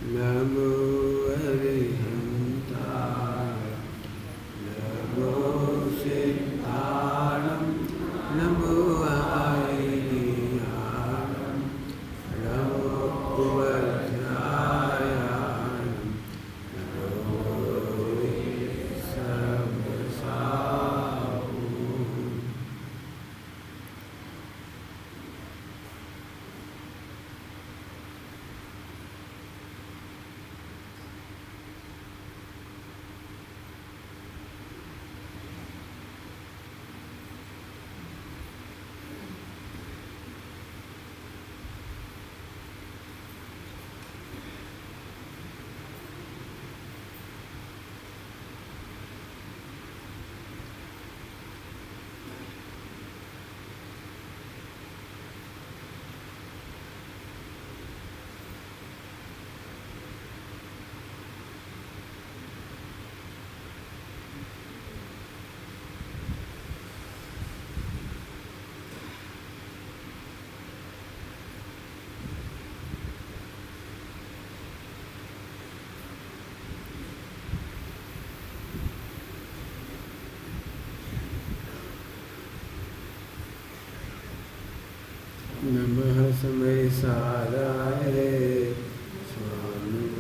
नमो अरिहन्ताय नमो सिद्धाणं नमो आयनीयानं नमो कुवध्यायानं नमो सर्वसाहुं। नमः समयसाराय स्वानुभूत्याचकास्ति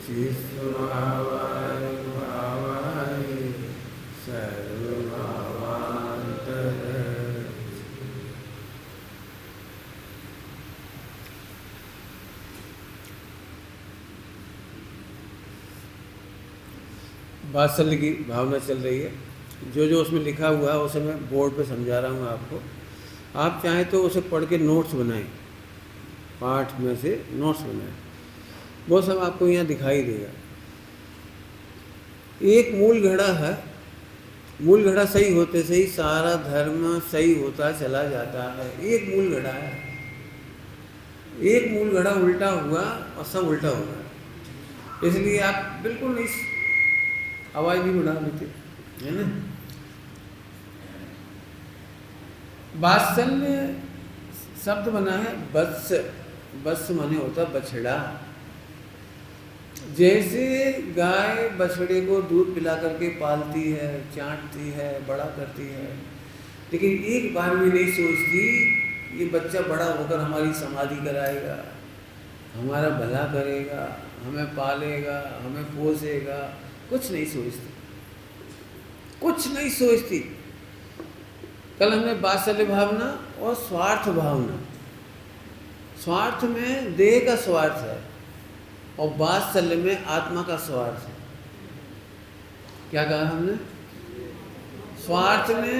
शिस्वभावाय भावाय सर्वभावान्तर। वात्सल्य की भावना चल रही है। जो जो उसमें लिखा हुआ है उसे मैं बोर्ड पे समझा रहा हूँ आपको। आप चाहें तो उसे पढ़ के नोट्स बनाएं, पाठ में से नोट्स बनाएं, वो सब आपको यहाँ दिखाई देगा। एक मूल घड़ा है, मूल घड़ा सही होते से ही सारा धर्म सही होता चला जाता है। एक मूल घड़ा है, एक मूल घड़ा उल्टा हुआ और सब उल्टा होगा। इसलिए आप बिल्कुल नहीं, आवाज़ भी बढ़ा देते है ना। वात्सल्य शब्द बना है वत्स, वत्स माने होता बछड़ा। जैसे गाय बछड़े को दूध पिला करके पालती है, चाटती है, बड़ा करती है, लेकिन एक बार भी नहीं सोचती ये बच्चा बड़ा होकर हमारी समाधि कराएगा, हमारा भला करेगा, हमें पालेगा, हमें पोसेगा। कुछ नहीं सोचती, कुछ नहीं सोचती। कल हमने वात्सल्य भावना और स्वार्थ भावना, स्वार्थ में देह का स्वार्थ है और वात्सल्य में आत्मा का स्वार्थ है। क्या कहा हमने? स्वार्थ में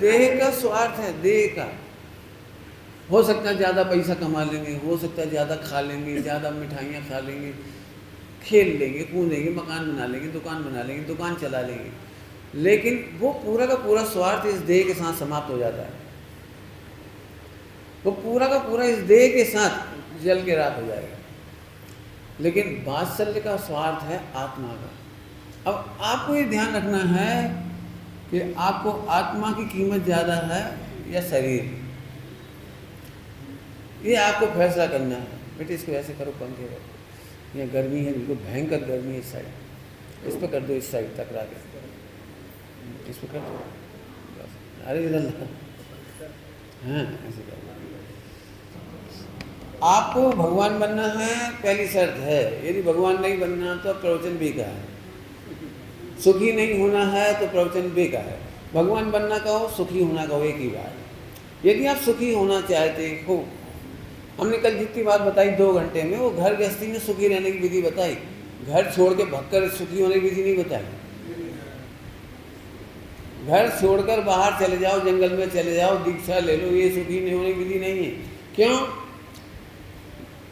देह का स्वार्थ है, देह का। हो सकता है ज़्यादा पैसा कमा लेंगे, हो सकता है ज़्यादा खा लेंगे, ज़्यादा मिठाइयाँ खा लेंगे, खेल लेंगे, कूदेंगे, मकान बना लेंगे, दुकान बना लेंगे, दुकान चला लेंगे, लेकिन वो पूरा का पूरा स्वार्थ इस देह के साथ समाप्त हो जाता है। वो पूरा का पूरा इस देह के साथ जल के राख हो जाएगा। लेकिन वात्सल्य का स्वार्थ है आत्मा का। अब आपको ये ध्यान रखना है कि आपको आत्मा की कीमत ज़्यादा है या शरीर, ये आपको फैसला करना है। बेटे इसको ऐसे करो, पंखे करो, यहाँ गर्मी है, बिल्कुल भयंकर गर्मी है इस साइड, इस पर कर दो, इस साइड टकरा के इस पर कर दो, अरे इधर हाँ ऐसे कर दो। आपको भगवान बनना है, पहली शर्त है। यदि भगवान नहीं बनना तो प्रवचन बेकार है। सुखी नहीं होना है तो प्रवचन बेकार है। भगवान बनना कहो, सुखी होना कहो, एक ही बात। यदि आप सुखी होना चाहते हो, हमने कल जितनी बात बताई 2 घंटे में, वो घर गृहस्थी में सुखी रहने की विधि बताई, घर छोड़ के भगकर सुखी होने की विधि नहीं बताई। घर छोड़कर बाहर चले जाओ, जंगल में चले जाओ, दीक्षा ले लो, ये सुखी नहीं होने की विधि नहीं है। क्यों?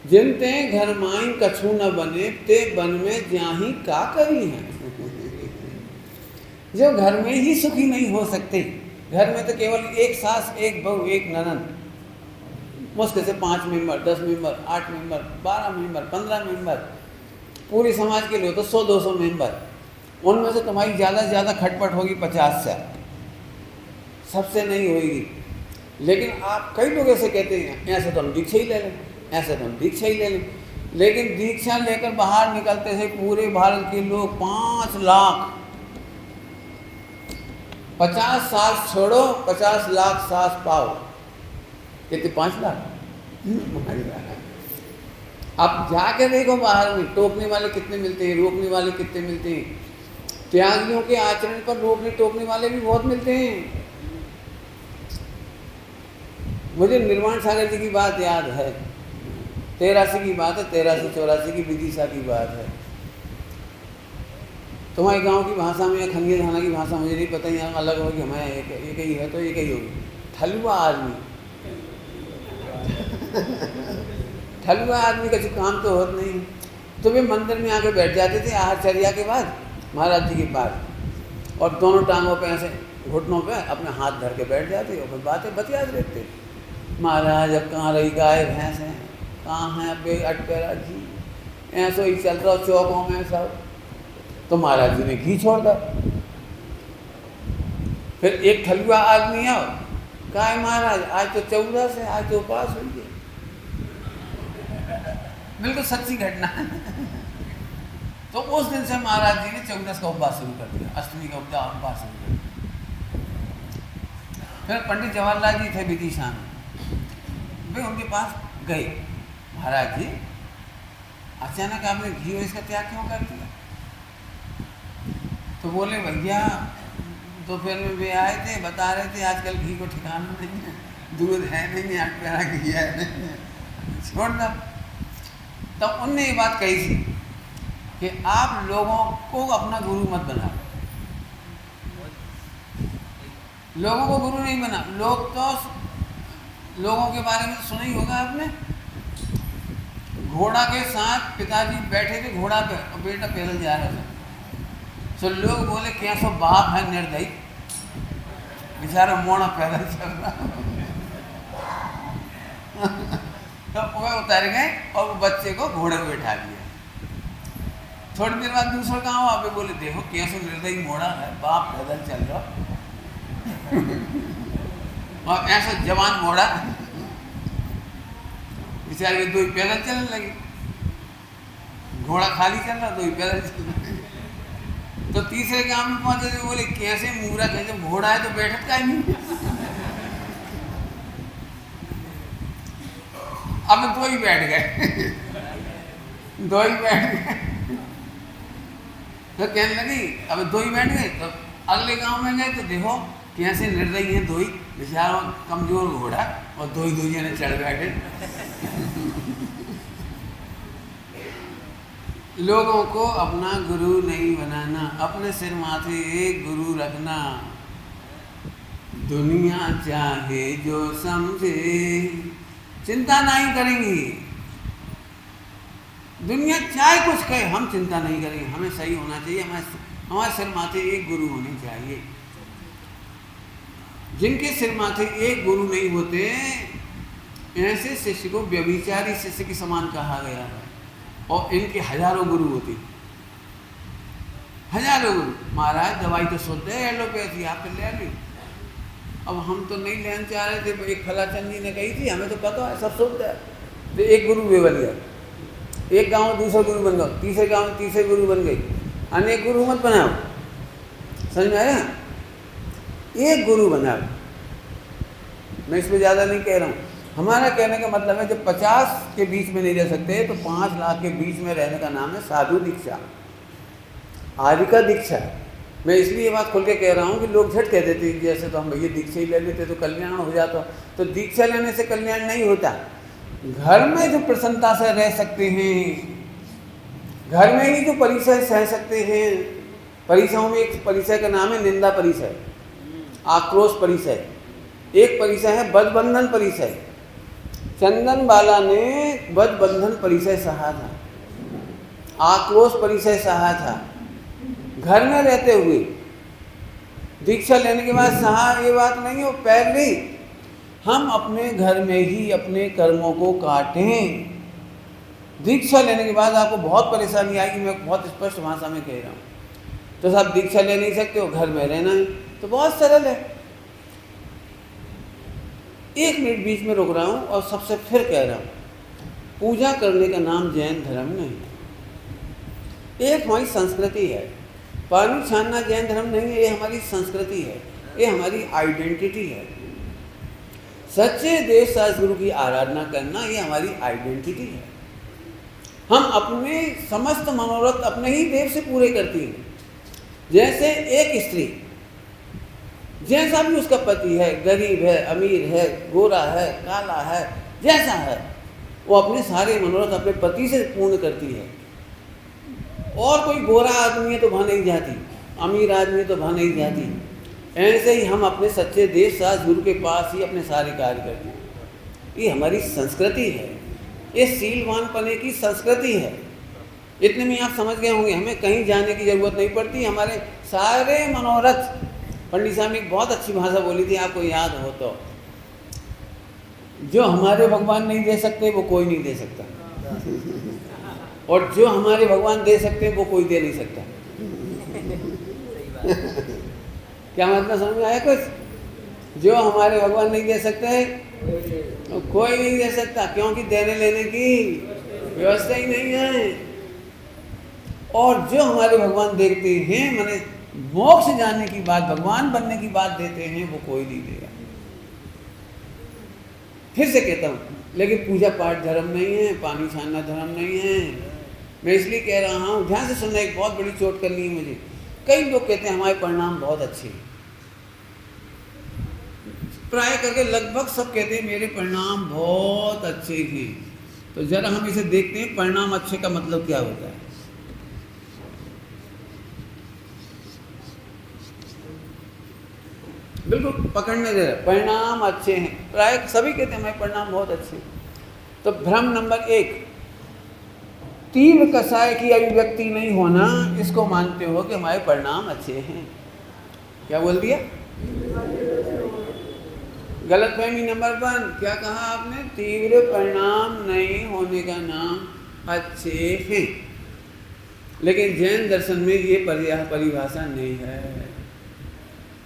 जिनते घर माई कछु न बने, ते बन में जाही का करी है। जो घर में ही सुखी नहीं हो सकते, घर में तो केवल एक सास, एक बहू, एक ननद, मुश्किल से 5 member, 10 member, 8 member, 12 member, 15 member, पूरी समाज के लिए तो 100-200 मेंबर। उनमें से तुम्हारी ज़्यादा से ज़्यादा खटपट होगी 50 से, सबसे नहीं होगी। लेकिन आप कई लोग ऐसे कहते हैं, ऐसे तो हम दीक्षा ही ले लें, ऐसे तो हम दीक्षा ही ले लें। लेकिन दीक्षा लेकर बाहर निकलते थे पूरे भारत के लोग 5 लाख, 50 सास छोड़ो 50 लाख सास पाओ, कितने 5 लाख। अब जाके देखो बाहर में टोकने वाले कितने मिलते हैं, रोकने वाले कितने मिलते हैं। त्यागियों के आचरण पर रोकने टोकने वाले भी बहुत मिलते हैं। मुझे निर्वाण सागर जी की बात याद है, 83 की बात है, 83-84 की विदिशा की बात है। तुम्हारे गांव की भाषा में या खंगे थाना की भाषा मुझे नहीं पता, यहाँ अलग होगी, हमारे एक ही है तो एक ही होगी। ठलुआ आदमी ठलुआ आदमी का जो काम तो होता नहीं, तो वे मंदिर में आके बैठ जाते थे आहारचर्या के बाद, महाराज जी के बाद, और दोनों टांगों पे ऐसे घुटनों पे अपने हाथ धर के बैठ जाते और फिर बातें बतियाते रहते। महाराज अब कहाँ रही गाय भैंस हैं, कहाँ हैं अब अटपेरा जी, ऐसा ही चल रहा चौकों में सब। तो महाराज जी ने घी छोड़ दिया। फिर एक ठलुआ आदमी आओ, कहा है महाराज आज तो 14 से, आज तो उपवास हुई है। बिल्कुल सच्ची घटना है। तो उस दिन से महाराज जी ने 14 का उपवास शुरू कर दिया, अष्टमी का उपवास शुरू कर दिया। फिर पंडित जवाहरलाल जी थे विदिशा में, वे उनके पास गए, महाराज जी अचानक आपने घी और इसका त्याग क्यों कर दिया? तो बोले भैया दोपहर में वे आए थे, बता रहे थे आजकल घी को ठिकाना नहीं है, दूध है नहीं, अटपेरा घी है नहीं, छोड़ दो। तब उनने ये बात कही थी कि आप लोगों को अपना गुरु मत बनाओ, लोगों को गुरु नहीं बना। लोग तो लोगों के बारे में सुना ही होगा आपने, घोड़ा के साथ पिताजी बैठे थे घोड़ा पे और बेटा पैदल जा रहा था। तो लोग बोले क्या सो बाप है निर्दयी, बेचारा मोड़ा पैदल चल रहा। तो वह उतर गए और वो बच्चे को घोड़े पे बैठा दिया। थोड़ी देर बाद दूसरा गाँव आप बोले देखो कैसे निर्दयी मोड़ा है, बाप पैदल चल रहा और ऐसा जवान मोड़ा, बेचारे दो ही पैदल चलने लगे, घोड़ा खाली चल रहा, दो ही पैदल चल रहा। तो तीसरे गांव में पहुंचे तो बोले कैसे मूर्ख है, जब घोड़ा है तो बैठत का ही नहीं। अब दो ही बैठ गए, दो ही बैठ गए। तो कहने लगी अब दो ही बैठ गए। तो अगले गांव में गए तो देखो कैसे निर्दयी है, दो ही बेचारा कमजोर घोड़ा और दो ही जने चढ़ बैठे। लोगों को अपना गुरु नहीं बनाना, अपने सिर माथे एक गुरु रखना। दुनिया चाहे जो समझे, चिंता नहीं करेंगी। दुनिया चाहे कुछ कहे, हम चिंता नहीं करेंगे। हमें सही होना चाहिए, हमारे सिर माथे एक गुरु होने चाहिए। जिनके सिर माथे एक गुरु नहीं होते, ऐसे शिष्य को व्यभिचारी शिष्य के समान कहा गया है। और इनके हजारों गुरु होते, हजारों गुरु। महाराज दवाई तो शुद्ध है, एलोपैथी आप तो ले ली, अब हम तो नहीं लेना चाह रहे थे। एक फलाचंद जी ने कही थी, हमें तो पता है सब शुद्ध है। तो एक गुरु वे बन गया, एक गांव में दूसरा गुरु बन गया, तीसरे गांव में तीसरे गुरु बन गई। अनेक गुरु मत बनाओ, समझ में आया? एक गुरु बनाओ। मैं इसमें ज़्यादा नहीं कह रहा हूँ। हमारा कहने का मतलब है जब 50 के बीच में नहीं रह सकते तो 5 लाख के बीच में रहने का नाम है साधु दीक्षा, आरिका दीक्षा। मैं इसलिए ये बात खुल के कह रहा हूँ कि लोग झट कह देते हैं जैसे तो हम भैया दीक्षा ही ले लेते तो कल्याण हो जाता। तो दीक्षा लेने से कल्याण नहीं होता। घर में जो प्रसन्नता से रह सकते हैं, घर में ही जो परिचय सह सकते हैं। परिचयों में एक परिचय का नाम है निंदा परिचय, आक्रोश परिचय। एक परिचय है बद्धबंधन परिचय। चंदन बाला ने बद्धबंधन परिचय सहा था, आक्रोश परिचय सहा था, घर में रहते हुए। दीक्षा लेने के बाद सहा ये बात नहीं हो, पहले हम अपने घर में ही अपने कर्मों को काटें। दीक्षा लेने के बाद आपको बहुत परेशानी आएगी, मैं बहुत स्पष्ट भाषा में कह रहा हूँ। तो साहब दीक्षा ले नहीं सकते हो, घर में रहना है, तो बहुत सरल है। 1 मिनट बीच में रुक रहा हूँ और सबसे फिर कह रहा हूँ, पूजा करने का नाम जैन धर्म नहीं है। एक हमारी संस्कृति है। पानी छानना जैन धर्म नहीं है, ये हमारी संस्कृति है, ये हमारी आइडेंटिटी है। सच्चे देव शास्त्र गुरु की आराधना करना ये हमारी आइडेंटिटी है। हम अपने समस्त मनोरथ अपने ही देव से पूरे करती हैं। जैसे एक स्त्री जैसा भी उसका पति है, गरीब है, अमीर है, गोरा है, काला है, जैसा है, वो अपने सारे मनोरथ अपने पति से पूर्ण करती है। और कोई गोरा आदमी है तो वहाँ नहीं जाती, अमीर आदमी है तो वहाँ नहीं जाती। ऐसे ही हम अपने सच्चे देव शास्त्र गुरु के पास ही अपने सारे कार्य करते हैं। ये हमारी संस्कृति है, ये शीलवान पने की संस्कृति है। इतने में आप समझ गए होंगे, हमें कहीं जाने की ज़रूरत नहीं पड़ती। हमारे सारे मनोरथ, पंडित साहब ने एक बहुत अच्छी भाषा बोली थी, आपको याद हो तो, जो हमारे भगवान नहीं दे सकते वो कोई नहीं दे सकता, और जो हमारे भगवान दे सकते वो कोई दे नहीं सकता। क्या मतलब समझ में आया कुछ? जो हमारे भगवान नहीं दे सकते तो कोई नहीं दे सकता, क्योंकि देने लेने की व्यवस्था ही नहीं है। और जो हमारे भगवान देखते हैं, माने मोक्ष जाने की बात, भगवान बनने की बात देते हैं, वो कोई नहीं देगा। फिर से कहता हूँ, लेकिन पूजा पाठ धर्म नहीं है, पानी छानना धर्म नहीं है। मैं इसलिए कह रहा हूँ, ध्यान से सुनना, एक बहुत बड़ी चोट करनी है मुझे। कई लोग कहते हैं हमारे परिणाम बहुत अच्छे हैं, प्राय करके लगभग सब कहते हैं मेरे परिणाम बहुत अच्छे हैं। तो जरा हम इसे देखते हैं, परिणाम अच्छे का मतलब क्या होता है। बिल्कुल पकड़ने दे रहे, परिणाम अच्छे हैं, प्राय सभी कहते हैं हमारे परिणाम बहुत अच्छे हैं। तो भ्रम नंबर 1, तीव्र कषाय की अभिव्यक्ति नहीं होना, इसको मानते हो कि हमारे परिणाम अच्छे हैं। क्या बोल दिया? गलतफहमी नंबर 1, क्या कहा आपने? तीव्र परिणाम नहीं होने का नाम अच्छे हैं। लेकिन जैन दर्शन में ये परिभाषा नहीं है।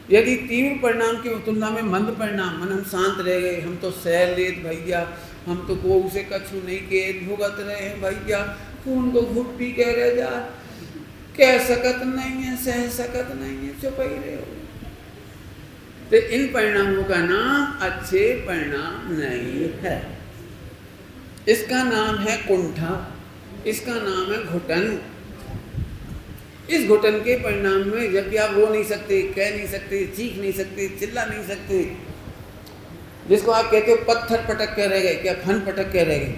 यदि तीव्र परिणाम की तुलना में मंद परिणाम, मन हम शांत रह गए, हम तो सह लेत भैया, हम तो को उसे कछु नहीं के भुगत रहे हैं भैया, खून को घुट पी कह रहे जा, कह सकत नहीं है, सह सकत नहीं है, चुप ही रहे हो, तो इन परिणामों का नाम अच्छे परिणाम नहीं है। इसका नाम है कुंठा, इसका नाम है घुटन। इस घुटन के परिणाम में, जबकि आप रो नहीं सकते, कह नहीं सकते, चीख नहीं सकते, चिल्ला नहीं सकते, जिसको आप कहते हो पत्थर पटक के रह गए, क्या फन पटक के रह गए,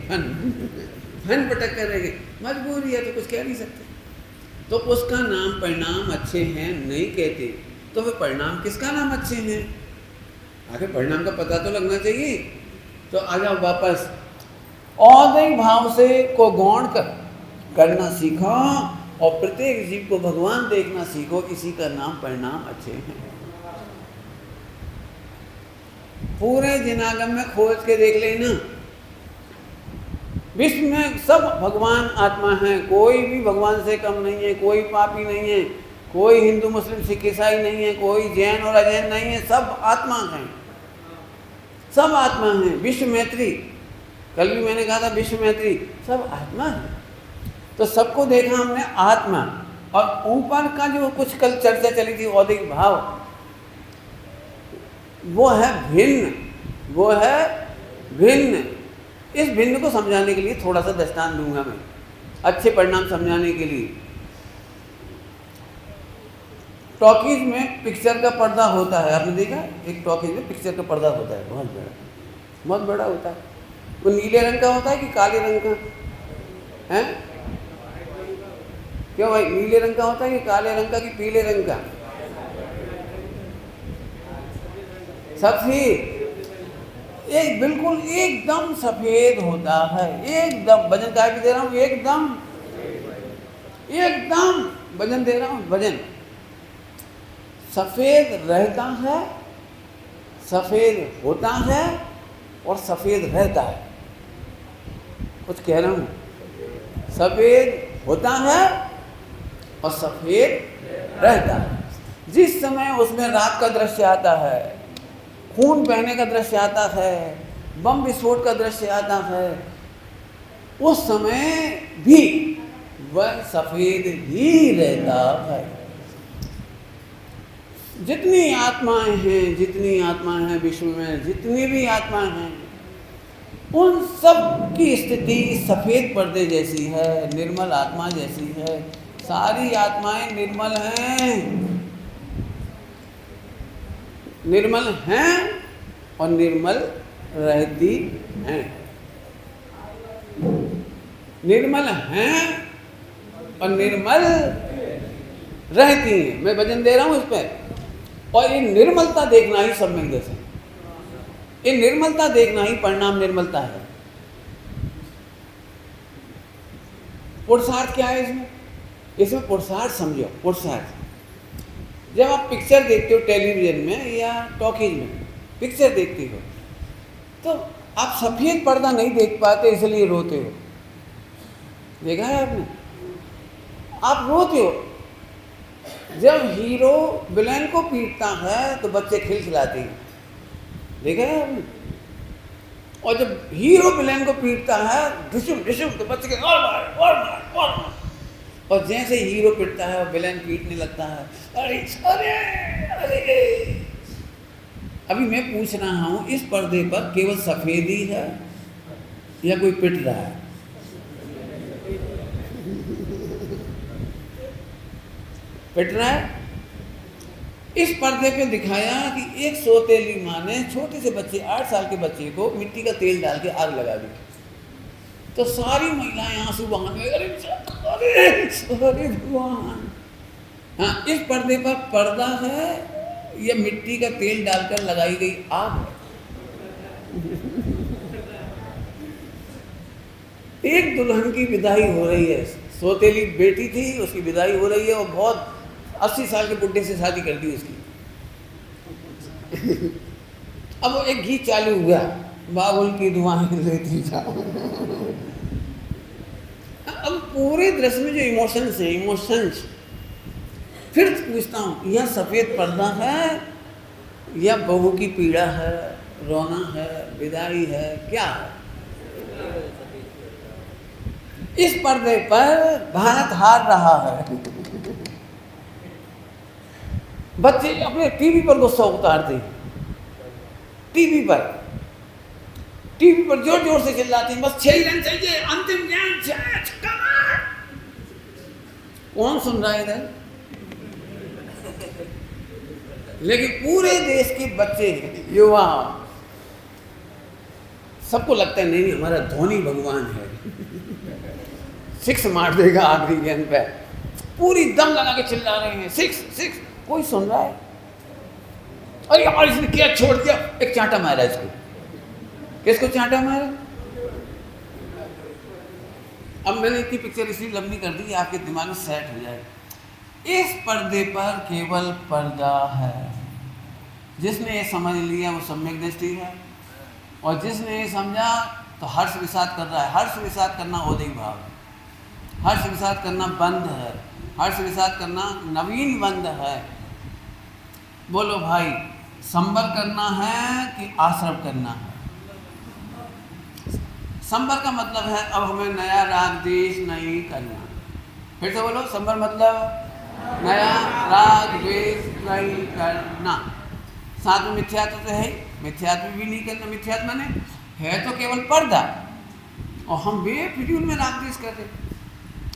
फन पटक के रह गए, मजबूरी है तो कुछ कह नहीं सकते, तो उसका नाम परिणाम अच्छे हैं नहीं कहते। तो वे परिणाम किसका नाम अच्छे हैं? आखिर परिणाम का पता तो लगना चाहिए। तो आ जाओ वापस, औदय भाव से को गौण करना सीखो और प्रत्येक जीव को भगवान देखना सीखो, इसी का नाम परिणाम अच्छे हैं। पूरे जिनागम में खोज के देख लेना, विश्व में सब भगवान आत्मा हैं, कोई भी भगवान से कम नहीं है, कोई पापी नहीं है, कोई हिंदू मुस्लिम सिख ईसाई नहीं है, कोई जैन और अजैन नहीं है, सब आत्मा हैं, सब आत्मा हैं। विश्व मैत्री, कल भी मैंने कहा था विश्व मैत्री, सब आत्मा है। तो सबको देखा हमने आत्मा, और ऊपर का जो कुछ कल चर्चा चली थी औदिक भाव, वो है भिन्न, वो है भिन्न। इस भिन्न को समझाने के लिए थोड़ा सा दृष्टांत दूंगा मैं, अच्छे परिणाम समझाने के लिए। टॉकीज में पिक्चर का पर्दा होता है, आपने देखा? एक टॉकीज में पिक्चर का पर्दा होता है, बहुत बड़ा, बहुत बड़ा होता है। वो नीले रंग का होता है कि काले रंग का है? क्यों भाई, नीले रंग का होता है कि काले रंग का कि पीले रंग का? सफेद, एक बिल्कुल एकदम सफेद होता है, एकदम। वजन काय भी दे रहा हूँ, एकदम एकदम वजन दे रहा हूँ, वजन सफेद रहता है, सफेद होता है और सफेद रहता है। कुछ कह रहा हूँ, सफेद होता है और सफेद रहता है। जिस समय उसमें रात का दृश्य आता है, खून बहने का दृश्य आता है, बम विस्फोट का दृश्य आता है, उस समय भी वह सफेद ही रहता है। जितनी आत्माएं हैं विश्व में, जितनी भी आत्माएं हैं, उन सब की स्थिति सफेद पर्दे जैसी है, निर्मल आत्मा जैसी है। सारी आत्माएं निर्मल हैं, निर्मल हैं और निर्मल रहती हैं, निर्मल हैं और निर्मल रहती हैं। मैं वजन दे रहा हूं इस पर। और ये निर्मलता देखना ही सब में जैसे, ये निर्मलता देखना ही परिणाम निर्मलता है। पुरुषार्थ क्या है इसमें? इसमें पुरुषार्थ समझो। पुरुषार्थ, जब आप पिक्चर देखते हो टेलीविजन में या टॉकीज में पिक्चर देखते हो, तो आप सफेद पर्दा नहीं देख पाते, इसलिए रोते हो। देखा है आपने? आप रोते हो। जब हीरो विलेन को पीटता है तो बच्चे खिलखिलाते हैं। देखा है आपने? और जब हीरो विलेन को पीटता है ढुसुम ढुसुम, तो बच्चे के और मार। और जैसे हीरो पीटता है और विलेन पीटने लगता है, अरे अरे अरे। अभी मैं पूछ रहा हूँ, इस पर्दे पर केवल सफेद ही है या कोई पिट रहा है? पिट रहा है। इस पर्दे पे दिखाया कि एक सौतेली माँ ने छोटे से बच्चे, 8 साल के बच्चे को मिट्टी का तेल डाल के आग लगा दी। तो सारी महिलाएं आंसू बहाने, अरे भगवान। हाँ, इस पर्दे पर पर्दा है या मिट्टी का तेल डालकर लगाई गई आग है? एक दुल्हन की विदाई हो रही है, सौतेली बेटी थी, उसकी विदाई हो रही है और बहुत 80 साल के बुड्ढे से शादी कर दी उसकी। अब वो एक गीत चालू हुआ, बाबुल की दुआएं लेती जाओ। अब पूरे दृश्य में जो इमोशंस, फिर पूछता हूँ, यह सफेद पर्दा है या बहू की पीड़ा है, रोना है, विदाई है, क्या है? इस पर्दे पर भारत हार रहा है। बच्चे अपने टीवी पर गुस्सा उतारते हैं, टीवी पर जोर जोर से चिल्लाते हैं, बस 6 रन चाहिए, अंतिम गेंद, छक्का मार। कौन सुन रहा है इधर? लेकिन पूरे देश के बच्चे, युवा, सबको लगता है नहीं हमारा धोनी भगवान है, 6 मार देगा आखिरी गेंद पे। पूरी दम लगा के चिल्ला रहे हैं, 6। कोई सुन रहा है? अरे यार इसने क्या छोड़ दिया, एक चांटा मारा इसको। किसको चांटा मारा? अब मैंने इतनी पिक्चर इसलिए लंबी कर दी आपके दिमाग में सेट हो जाए। इस पर्दे पर केवल पर्दा है। जिसने ये समझ लिया वो सम्यक दृष्टि है, और जिसने ये समझा तो हर्ष विषाद कर रहा है। हर्ष विषाद करना औदिक भाव है, हर्ष विषाद करना बंद है, हर्ष विषाद करना नवीन बंद है। बोलो भाई, संबर करना है कि आश्रम करना है? संबर का मतलब है अब हमें नया राग द्वेष नहीं करना। फिर से बोलो, संबर मतलब नया राग द्वेष नहीं करना। साथ में मिथ्यात्व तो है, मिथ्यात्व भी नहीं करना। मिथ्यात्व माने है तो केवल पर्दा, और हम बेफिजूल में राग द्वेष कर रहे।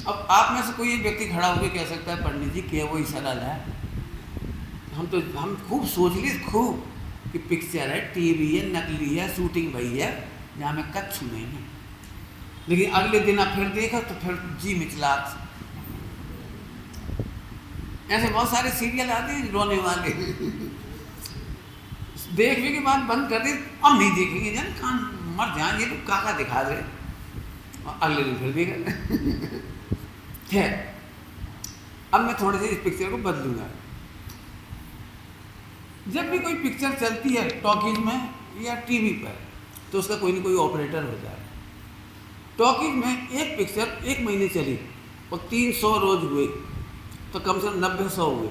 अब आप में से कोई एक व्यक्ति खड़ा होकर कह सकता है, पंडित जी क्या वो सरल है? हम खूब सोच लिए, खूब कि पिक्चर है, टीवी है, नकली है, शूटिंग भई है, जहाँ में कच्छ नहीं है। लेकिन अगले दिन आप फिर देखा तो फिर जी मिचलात। ऐसे बहुत सारे सीरियल आते हैं रोने वाले, देखने के बाद बंद कर दे, अब नहीं देखेंगे, जान कान मर जाएंगे तो काका दिखा दे, और अगले दिन फिर देगा। खैर, अब मैं थोड़े से इस पिक्चर को बदलूंगा। जब भी कोई पिक्चर चलती है टॉकीज में या टीवी पर, तो उसका कोई ना कोई ऑपरेटर होता है। टॉकीज में एक पिक्चर 1 महीने चली और 300 रोज हुए, तो कम से कम 90-100 हुए।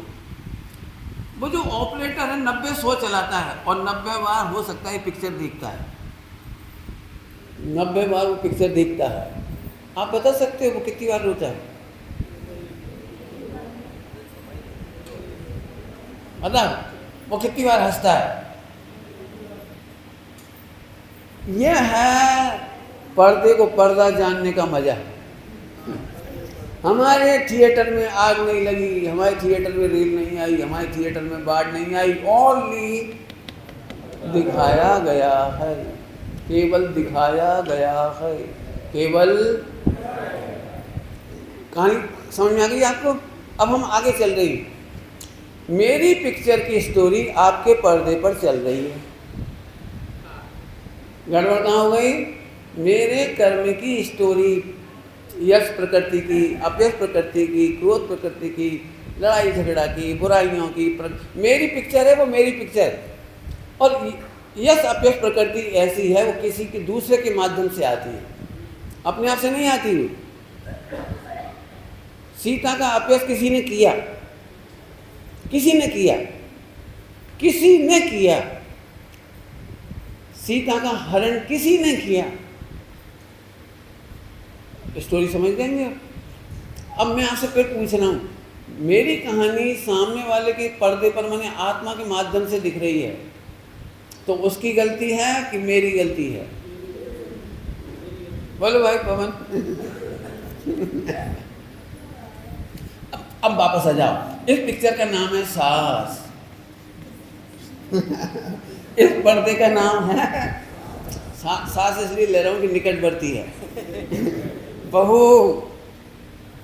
वो जो ऑपरेटर है 90-100 चलाता है, और 90 बार हो सकता है पिक्चर देखता है, 90 बार वो पिक्चर देखता है। आप बता सकते हो वो कितनी बार रोता है? मतलब वो कितनी बार हंसता है? यह है पर्दे को पर्दा जानने का मजा। हमारे थिएटर में आग नहीं लगी, हमारे थिएटर में रेल नहीं आई, हमारे थिएटर में बाढ़ नहीं आई, ओनली दिखाया गया है, केवल दिखाया गया है, केवल। कहानी समझ में आ गई आपको? अब हम आगे चल रही हैं। मेरी पिक्चर की स्टोरी आपके पर्दे पर चल रही है। गड़बड़ कहाँ हो गई? मेरे कर्म की स्टोरी, यश प्रकृति की, अपयश प्रकृति की, क्रोध प्रकृति की, लड़ाई झगड़ा की, बुराइयों की, मेरी पिक्चर है वो, मेरी पिक्चर। और यश अपयश प्रकृति ऐसी है, वो किसी के दूसरे के माध्यम से आती है, अपने आप से नहीं आती हुई। सीता का अपयश किसी ने किया, किसी ने किया, किसी ने किया। सीता का हरण किसी ने किया। स्टोरी समझ देंगे? अब मैं आपसे फिर पूछ रहा हूँ, मेरी कहानी सामने वाले के पर्दे पर मैंने आत्मा के माध्यम से दिख रही है, तो उसकी गलती है कि मेरी गलती है? बोलो भाई पवन। अब वापस आ जाओ। इस पिक्चर का नाम है सास। इस पर्दे का नाम है सास, इसलिए ले रहा हूँ कि निकटवर्ती है। बहू।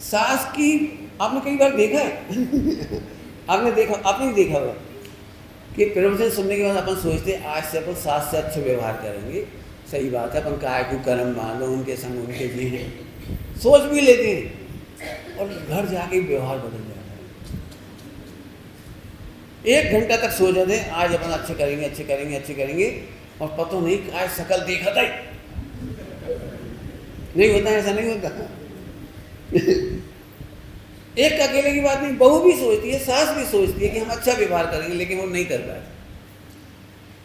सास की आपने कई बार देखा है? आपने देखा, आपने देखा होगा कि प्रवचन सुनने के बाद अपन सोचते आज से अपन सास से अच्छे व्यवहार करेंगे। सही बात है, अपन काय को कर्म मानो, उनके संग उनके जी सोच भी लेते हैं, और घर जाके व्यवहार बदल जाता है। 1 घंटा तक सो जाते, आज अपन अच्छे करेंगे, अच्छे करेंगे, अच्छे करेंगे, और पता नहीं आज शकल देखा था नहीं होता, ऐसा नहीं होता। एक अकेले की बात नहीं, बहू भी सोचती है, सास भी सोचती है कि हम अच्छा व्यवहार करेंगे, लेकिन वो नहीं कर पाते।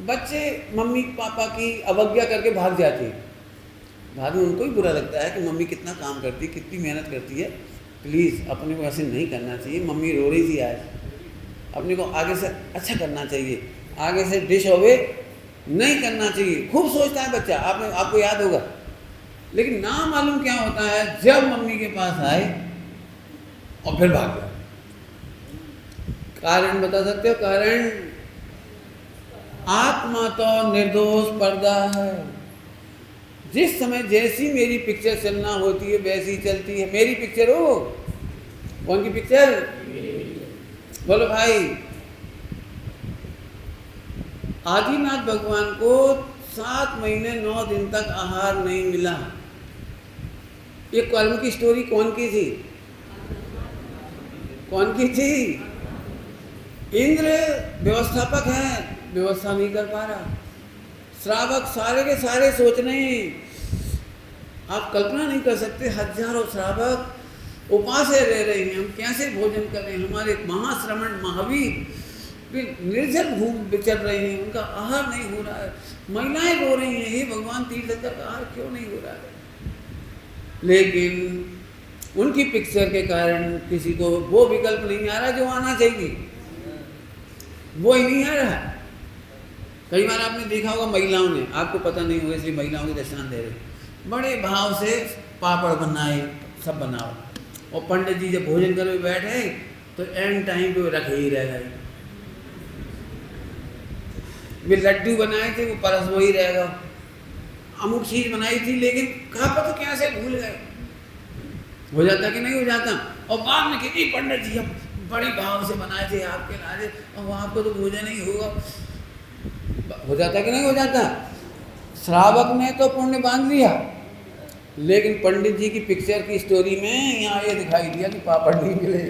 बच्चे मम्मी पापा की अवज्ञा करके भाग जाते हैं। बाद में उनको भी बुरा लगता है कि मम्मी कितना काम करती है, कितनी मेहनत करती है, प्लीज़ अपने को ऐसे नहीं करना चाहिए, मम्मी रो रही थी आज, अपने को आगे से अच्छा करना चाहिए, आगे से डिश अवे नहीं करना चाहिए। खूब सोचता है बच्चा, आपको याद होगा। लेकिन ना मालूम क्या होता है, जब मम्मी के पास आए और फिर भाग गया। कारण बता सकते हो? कारण आत्मा तो निर्दोष पर्दा है। जिस समय जैसी मेरी पिक्चर चलना होती है वैसी चलती है। मेरी पिक्चर हो, कौन की पिक्चर? बोलो भाई। आदिनाथ भगवान को 7 महीने 9 दिन तक आहार नहीं मिला। ये कर्म की स्टोरी कौन की थी? कौन की थी? इंद्र व्यवस्थापक है, व्यवस्था नहीं कर पा रहा। श्रावक सारे के सारे सोच रहे हैं, आप कल्पना नहीं कर सकते, हजारों श्रावक उपास रह रहे हैं, हम कैसे भोजन करें। हमारे महाश्रमण महावीर निर्जल घूम विचर रहे हैं, उनका आहार नहीं हो रहा है। महिलाएं रो रही हैं, हे भगवान तीर्थंकर का आहार क्यों नहीं हो रहा है। लेकिन उनकी पिक्चर के कारण किसी को वो विकल्प नहीं आ रहा जो आना चाहिए, वो ही नहीं आ रहा। कई बार आपने देखा होगा महिलाओं ने, आपको पता नहीं होगा इसलिए महिलाओं के दर्शन दे रहे, बड़े भाव से पापड़ बनाए, सब बनाओ, और पंडित जी जब भोजन करके बैठे तो एंड टाइम पे रखे ही रह गए। वे लड्डू बनाए थे, वो परस वही रहेगा। अमुक चीज बनाई थी, लेकिन कहा पता कैसे भूल गए। हो जाता कि नहीं हो जाता? और बाद में कितनी पंडित जी हम बड़े भाव से बनाए थे आपके लाजे, और आपको तो भोजन नहीं होगा। हो जाता कि नहीं हो जाता? श्रावक ने तो पुण्य बांध लिया, लेकिन पंडित जी की पिक्चर की स्टोरी में यहाँ ये दिखाई दिया कि पापड़ नहीं मिले।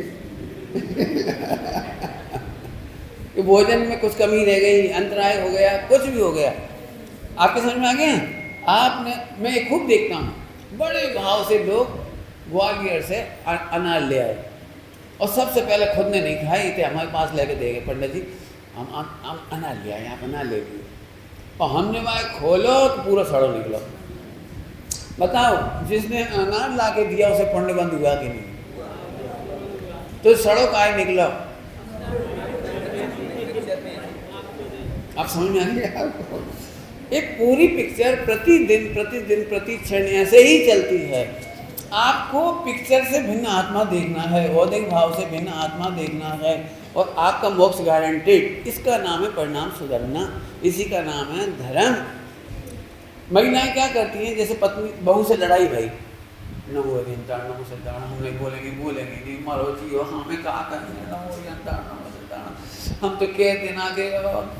कि भोजन में कुछ कमी रह गई, अंतराय हो गया, कुछ भी हो गया। आपके समझ में आ गया? आपने, मैं खूब देखता हूँ, बड़े भाव से लोग ग्वालियर से अनाज ले आए, और सबसे पहले खुद ने नहीं खाए थे, हमारे पास लेके दे गए, पंडित जी हम अनाज ले आए, आप अनाज ले लिए। और हमने वहाँ खोलो तो पूरा सड़ो निकला। बताओ, जिसने अनार ला के दिया उसे पुण्य बंद हुआ कि नहीं? तो सड़क आए निकला। आप समझ में आ गया आपको? एक पूरी पिक्चर प्रतिदिन प्रतिदिन प्रति क्षण ऐसे ही चलती है। आपको पिक्चर से भिन्न आत्मा देखना है, औदिक भाव से भिन्न आत्मा देखना है, और आपका मोक्ष गारंटेड। इसका नाम है परिणाम सुधरना, इसी का नाम है धर्म। महिलाएं क्या करती हैं, जैसे पत्नी बहू से लड़ाई भाई, नमो अरिहंताण नमो सिद्धाण, हम नहीं बोलेंगे नहीं, मरो जियो, हमें कहा करेंगे नमो अरिहंताण नमो सिद्धाण, हम तो कहते ना कि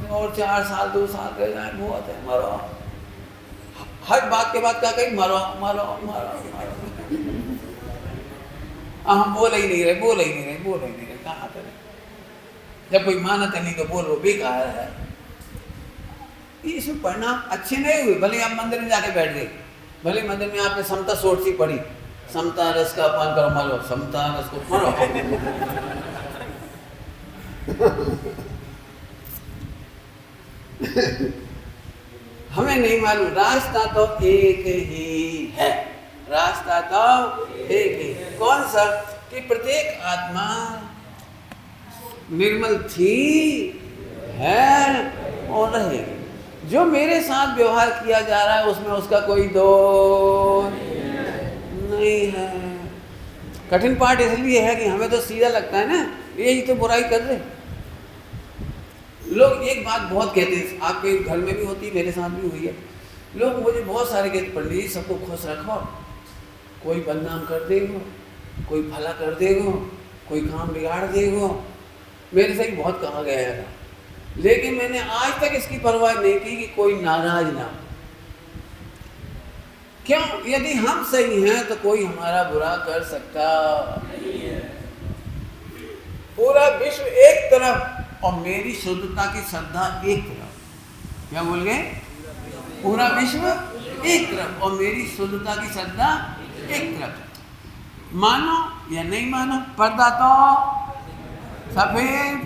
और 4 साल 2 साल रह जाए, बहुत है, मरो। हर बात के बाद क्या कही, मरो मरो मरो मरो। हम बोल ही नहीं रहे, कहाँ करें? जब कोई मानत नहीं तो बोल, वो बेकार है। इसमें परिणाम अच्छे नहीं हुए। भले आप मंदिर में जाके बैठ गए, भले मंदिर में आपने समता सोच सी पढ़ी, समता रस का पान करो, मरो, समता रस को मरो। हमें नहीं मालूम, रास्ता तो एक ही है, रास्ता तो एक ही। कौन सा? कि प्रत्येक आत्मा निर्मल थी, है और रहेगी। जो मेरे साथ व्यवहार किया जा रहा है उसमें उसका कोई दोष नहीं है। कठिन पार्ट इसलिए है कि हमें तो सीधा लगता है ना, यही तो बुराई कर रहे। लोग एक बात बहुत कहते हैं, आपके घर में भी होती है, मेरे साथ भी हुई है। लोग मुझे बहुत सारे कहते, पंडित जी सबको खुश रखो, कोई बदनाम कर देगो, कोई भला कर देगो, कोई काम बिगाड़ देगो। मेरे से बहुत कहा गया है, लेकिन मैंने आज तक इसकी परवाह नहीं की कि कोई नाराज ना। क्यों? यदि हम सही हैं तो कोई हमारा बुरा कर सकता नहीं है। पूरा विश्व एक तरफ और मेरी शुद्धता की श्रद्धा एक तरफ। क्या बोल गए? पूरा विश्व एक तरफ और मेरी शुद्धता की श्रद्धा एक तरफ। मानो या नहीं मानो, पर्दा तो सफेद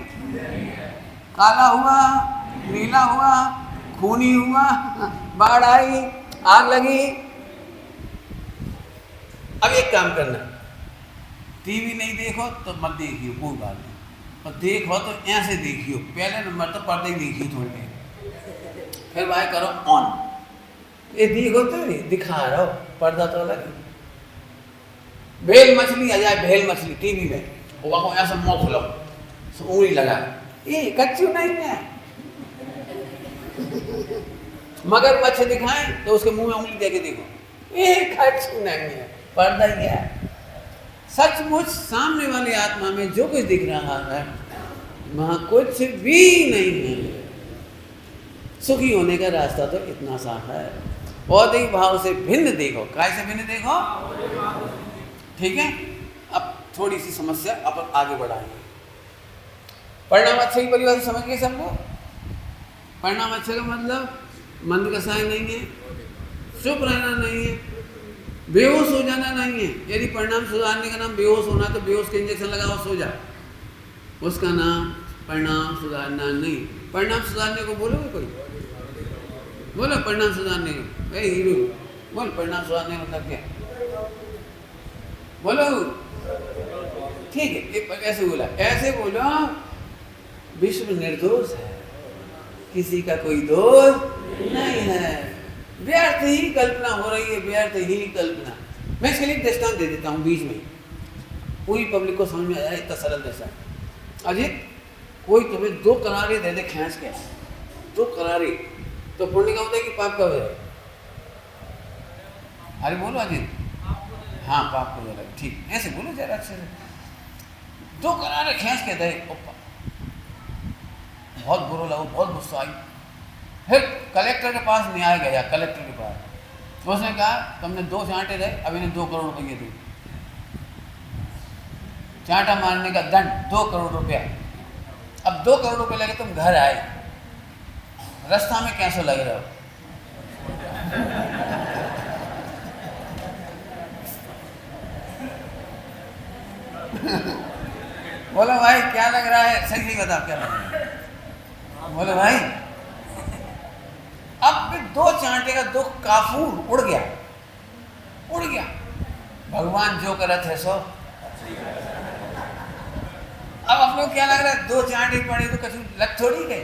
काला हुआ, नीला हुआ, खूनी हुआ, बाढ़ आई, आग लगी। अब एक काम करना, टीवी नहीं देखो तो मत देखियो, कोई बात नहीं, और देखो तो ऐसे देखियो, पहले नंबर तो पर्दे ही देखियो थोड़ी देर, फिर भाई करो ऑन। ये देखो तो नहीं दिखा रहा हो, पर्दा तो अलग है। भेल मछली आ जाए, भेल मछली टीवी में, वो ऐसा मुँह खुलो, उंगली लगा, ये कच्ची नहीं है। मगर मच्छर दिखाएं तो उसके मुंह में उंगली देके देखो, ये कच्ची नहीं है, पर्दा ही है। सचमुच सामने वाली आत्मा में जो कुछ दिख रहा है वहां कुछ भी नहीं है। सुखी होने का रास्ता तो इतना सा है। औदिक भाव से भिन्न देखो। कैसे भिन्न देखो? ठीक है, अब थोड़ी सी समस्या अपन आगे बढ़ाएंगे। परिणाम अच्छा ही परिवार समझ गए सब लोग? परिणाम अच्छा का मतलब मंद कसाय नहीं है, चुप रहना नहीं है, बेहोश हो जाना नहीं है। यदि परिणाम सुधारने का नाम बेहोश होना तो बेहोश के इंजेक्शन लगाओ सो जा, उसका नाम परिणाम सुधारना नहीं। परिणाम सुधारने को बोलोगे कोई? बोलो परिणाम सुधारने को। हीरो बोल, परिणाम सुधारने का मतलब क्या? बोलो। ठीक है, ऐसे बोला, ऐसे बोलो, विश्व निर्दोष है, किसी का कोई दोष नहीं है, व्यर्थ ही कल्पना हो रही है, व्यर्थ ही कल्पना। मैं इसके लिए दृष्टांत दे देता हूँ बीच में, पूरी पब्लिक को समझ में आ जाए, इतना सरल दृष्टांत। अजीत, कोई तुम्हें 2 करारे दे दे खींच के, 2 करारे, तो पुण्य का होता है कि पाप का होता है? अरे बोलो अजीत। हाँ, पाप का होता है। ठीक, ऐसे बोलो जरा अच्छे से। 2 करारे खींच के दे, बहुत बुरा लगा, बहुत गुस्सा आई। फिर कलेक्टर के पास न्याय गया, कलेक्टर के पास। उसने कहा तुमने 2 चांटे दे, अब इन्हें 2 करोड़ रुपये दो। चांटा मारने का दंड 2 करोड़ रुपया। अब 2 करोड़ रुपये लगे, तुम घर आए, रास्ता में कैसे लग रहे हो? बोलो भाई क्या लग रहा है? सही नहीं बता क्या लग रहा है? बोलो भाई। अब 2 चांटे का 2 काफूर उड़ गया, उड़ गया। भगवान जो करत है सो। अब आप लोग क्या लग रहा है, 2 चांटे पड़े तो कछु लग थोड़ी गए,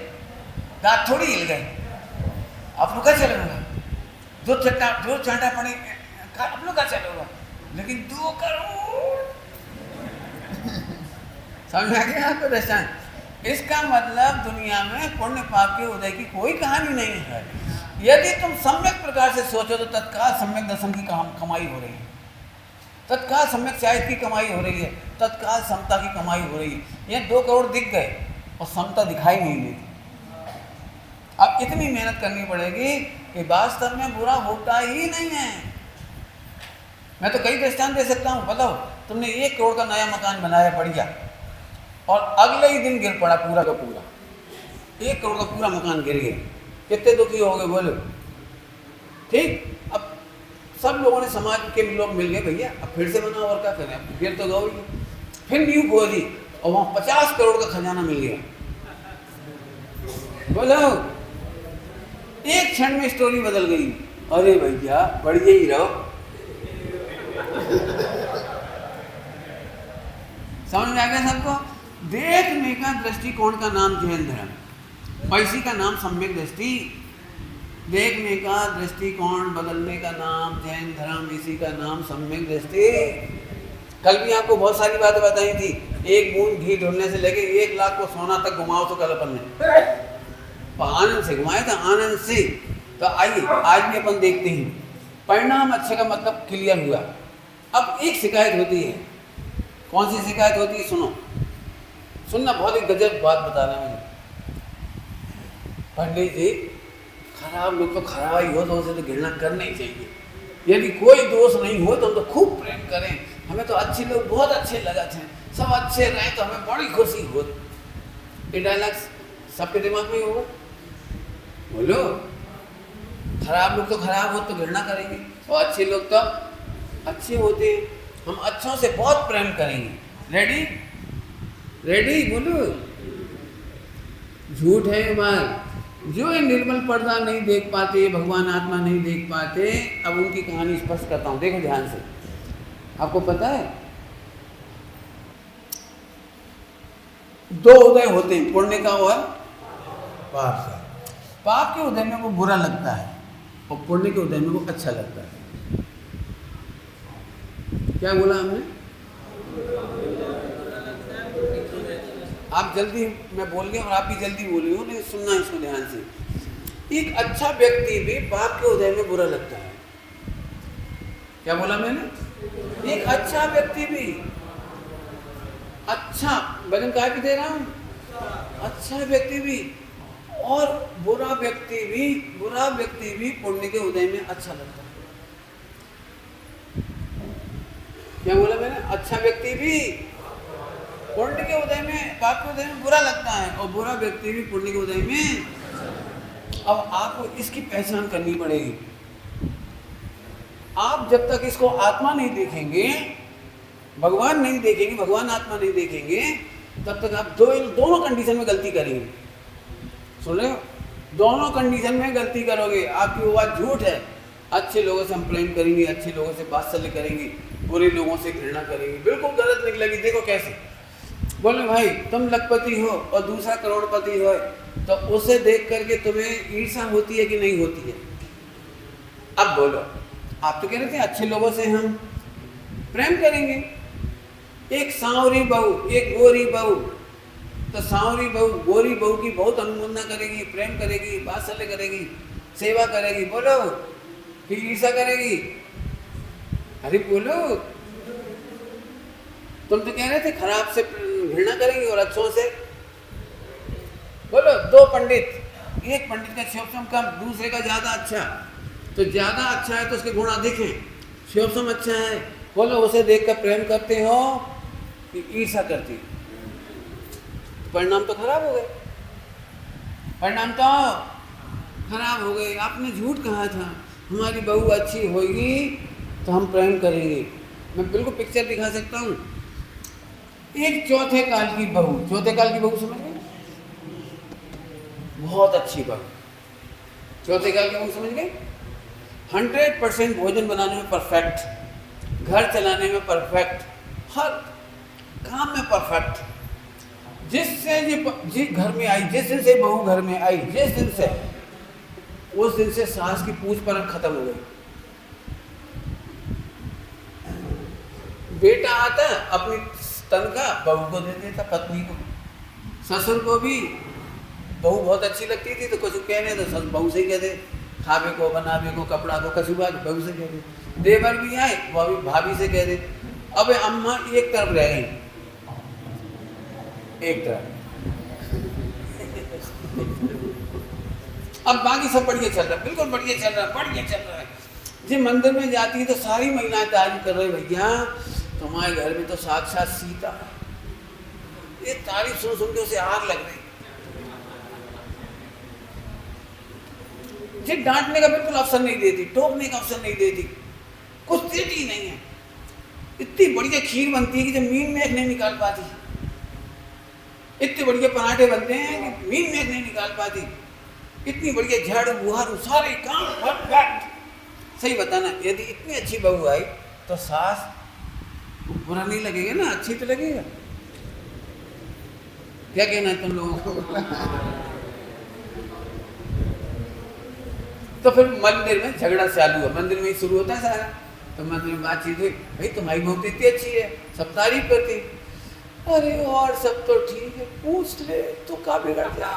दांत थोड़ी हिल गए, आप लोग का चलेगा। 2 चांटा पड़े आप लोग का चलेगा, लेकिन 2 करोड़ समझ आ गया आपको दृष्टांत। इसका मतलब दुनिया में पुण्य पाप के उदय की कोई कहानी नहीं है। यदि तुम सम्यक प्रकार से सोचो तो तत्काल सम्यक दर्शन की कमाई हो रही है, तत्काल सम्यक साहित्य की कमाई हो रही है, तत्काल समता की कमाई हो रही है। ये 2 करोड़ दिख गए और समता दिखाई नहीं देती। अब इतनी मेहनत करनी पड़ेगी कि वास्तव में बुरा होता ही नहीं है। मैं तो कई दृष्टांत दे सकता हूँ। बताओ, तुमने 1 करोड़ का नया मकान बनाया बढ़िया, और अगले ही दिन गिर पड़ा पूरा का पूरा, 1 करोड़ का पूरा मकान गिर गया, कितने दुखी हो गए बोलो। ठीक, अब सब लोगों ने, समाज के लोग मिल गए, भैया अब फिर से बनाओ, और क्या करें, अब गिर तो गई, फिर न्यू खोदी और वहाँ 50 करोड़ का खजाना मिल गया। बोलो, एक क्षण में स्टोरी बदल गई। अरे भैया बढ़िया ही रहो। समझ में आ गया सबको? देखने का दृष्टिकोण का नाम जैन धर्म, और इसी का नाम सम्यक दृष्टि। देखने का दृष्टिकोण बदलने का नाम जैन धर्म, इसी का नाम सम्यक दृष्टि। कल भी आपको बहुत सारी बातें बताई थी। 1 बूंद घी ढूंढने से लेके 1 लाख को सोना तक घुमाओ तो कल अपन ने आनंद से घुमाया था, आनंद से। तो आइए आज भी अपन देखते हैं, परिणाम अच्छे का मतलब क्लियर हुआ। अब एक शिकायत होती है। कौन सी शिकायत होती है? सुनो, सुनना, बहुत ही गजब बात बता रहे हैं मुझे। पंडित जी, खराब लोग तो खराब ही हो तो उसे तो घृणा करना ही चाहिए। यदि कोई दोष नहीं हो तो हम तो खूब प्रेम करें, हमें तो अच्छे लोग बहुत अच्छे लगा थे, सब अच्छे रहे तो हमें बड़ी खुशी हो। ये डायलॉग सबके दिमाग में ही होगा। बोलो, खराब लोग तो खराब हो तो घृणा करेंगे, और अच्छे लोग तो अच्छे होते हैं, हम अच्छों से बहुत प्रेम करेंगे। रेडी रेडी बोलो। झूठ है बात। जो ये निर्मल पर्दा नहीं देख पाते, भगवान आत्मा नहीं देख पाते, अब उनकी कहानी स्पष्ट करता हूं, देखो ध्यान से। आपको पता है 2 उदय होते हैं, पुण्य का और पाप का। पाप के उदय में वो बुरा लगता है और पुण्य के उदय में वो अच्छा लगता है। क्या बोला हमने? आप जल्दी, मैं बोल गया और आप भी जल्दी बोली हो, लेकिन सुनना इसको ध्यान से। एक अच्छा व्यक्ति भी पाप के उदय में बुरा लगता है। क्या बोला मैंने? एक अच्छा व्यक्ति भी, अच्छा वजन काय भी दे रहा हूं, अच्छा व्यक्ति भी और बुरा व्यक्ति भी पुण्य के उदय में अच्छा लगता है। क्या बोला मैंने? अच्छा व्यक्ति भी पुण्य के उदय में, पाप के उदय में बुरा लगता है, और बुरा व्यक्ति भी पुण्य के उदय में। अब आपको इसकी पहचान करनी पड़ेगी। आप जब तक इसको आत्मा नहीं देखेंगे, भगवान नहीं देखेंगे, भगवान आत्मा नहीं देखेंगे, तब तक आप दोनों कंडीशन में गलती करेंगे। सुन रहे हो? दोनों कंडीशन में गलती करोगे। आपकी वो बात झूठ है। अच्छे लोगों से हम प्रेम करेंगे, अच्छे लोगों से वात्सल्य करेंगे, बुरे लोगों से घृणा करेंगे, बिल्कुल गलत निकलेगी। देखो कैसे। बोले भाई तुम लखपति हो और दूसरा करोड़पति हो, तो उसे देख करके तुम्हें ईर्ष्या होती है कि नहीं होती है? अब बोलो, आप तो कह रहे थे अच्छे लोगों से हम प्रेम करेंगे। एक सांवरी बहू, एक गोरी बहू, तो सांवरी बहू गोरी बहू की बहुत अनुमोदना करेगी, प्रेम करेगी, वात्सल्य करेगी, सेवा करेगी। बोलो, फिर ईर्ष्या करेगी? अरे बोलो, तुम तो कह रहे थे खराब से घृणा करेंगे और अच्छों से। बोलो, 2 पंडित, एक पंडित का शिवसम कम, दूसरे का ज्यादा अच्छा, तो ज्यादा अच्छा है तो उसके गुण अधिक हैं, शिवसम अच्छा है, बोलो उसे देखकर प्रेम करते हो कि ईर्ष्या करती हो? परिणाम तो खराब हो गए, परिणाम तो खराब हो गए। आपने झूठ कहा था हमारी बहू अच्छी होगी तो हम प्रेम करेंगे। मैं बिल्कुल पिक्चर दिखा सकता हूँ। एक चौथे काल की बहू, चौथे काल की बहू समझ गए? बहुत अच्छी बहू, चौथे काल की बहू समझ गए? 100% भोजन बनाने में परफेक्ट, घर चलाने में परफेक्ट, हर काम में परफेक्ट। जिस घर में आई, जिस दिन से बहू घर में आई, जिस दिन से, उस दिन से सास की पूछ परख खत्म हो गई। बेटा आता अपनी तनख्वाह बहू को दे देता, पत्नी को। ससुर को भी बहू बहुत अच्छी लगती थी तो कुछ कहने तो बहू से ही कहते, खावे को, बनावे को, कपड़ा को, कछुआ को बहू से कहते। देवर भी आए वो भी भाभी से कह दे। अब अम्मा एक तरफ रह गई, एक तरफ। अब बाकी सब बढ़िया चल रहा है, बिल्कुल बढ़िया चल रहा है, बढ़िया चल रहा है। जी मंदिर में जाती है तो सारी महिलाएं तारीफ कर रही, भैया तुम्हारे घर में तो साक्षात सीता। ये तारीफ सुन सुन के उसे आग लग रही। जी डांटने का बिल्कुल अवसर नहीं देती, टोकने का अवसर नहीं देती, कुछ देती ही नहीं है। इतनी बढ़िया खीर बनती है कि जब मीन में नहीं निकाल पाती, इतने बढ़िया पराठे बनते हैं कि मीन में नहीं निकाल पाती, इतनी बढ़िया झाड़ू बुहारू सारे काम परफेक्ट। सही बताना, यदि इतनी अच्छी बहू आई तो सास बुरा नहीं लगेगा ना, अच्छी तो लगेगा। क्या कहना है तुम लोगों को? तो फिर मंदिर में झगड़ा चालू हुआ, मंदिर में ही शुरू होता है सारा। तो मंदिर में बातचीत हुई, भाई तुम्हारी बहू इतनी अच्छी है, सब तारीफ करती। अरे और सब तो ठीक है, पूछ ले तो का बिगड़ जा।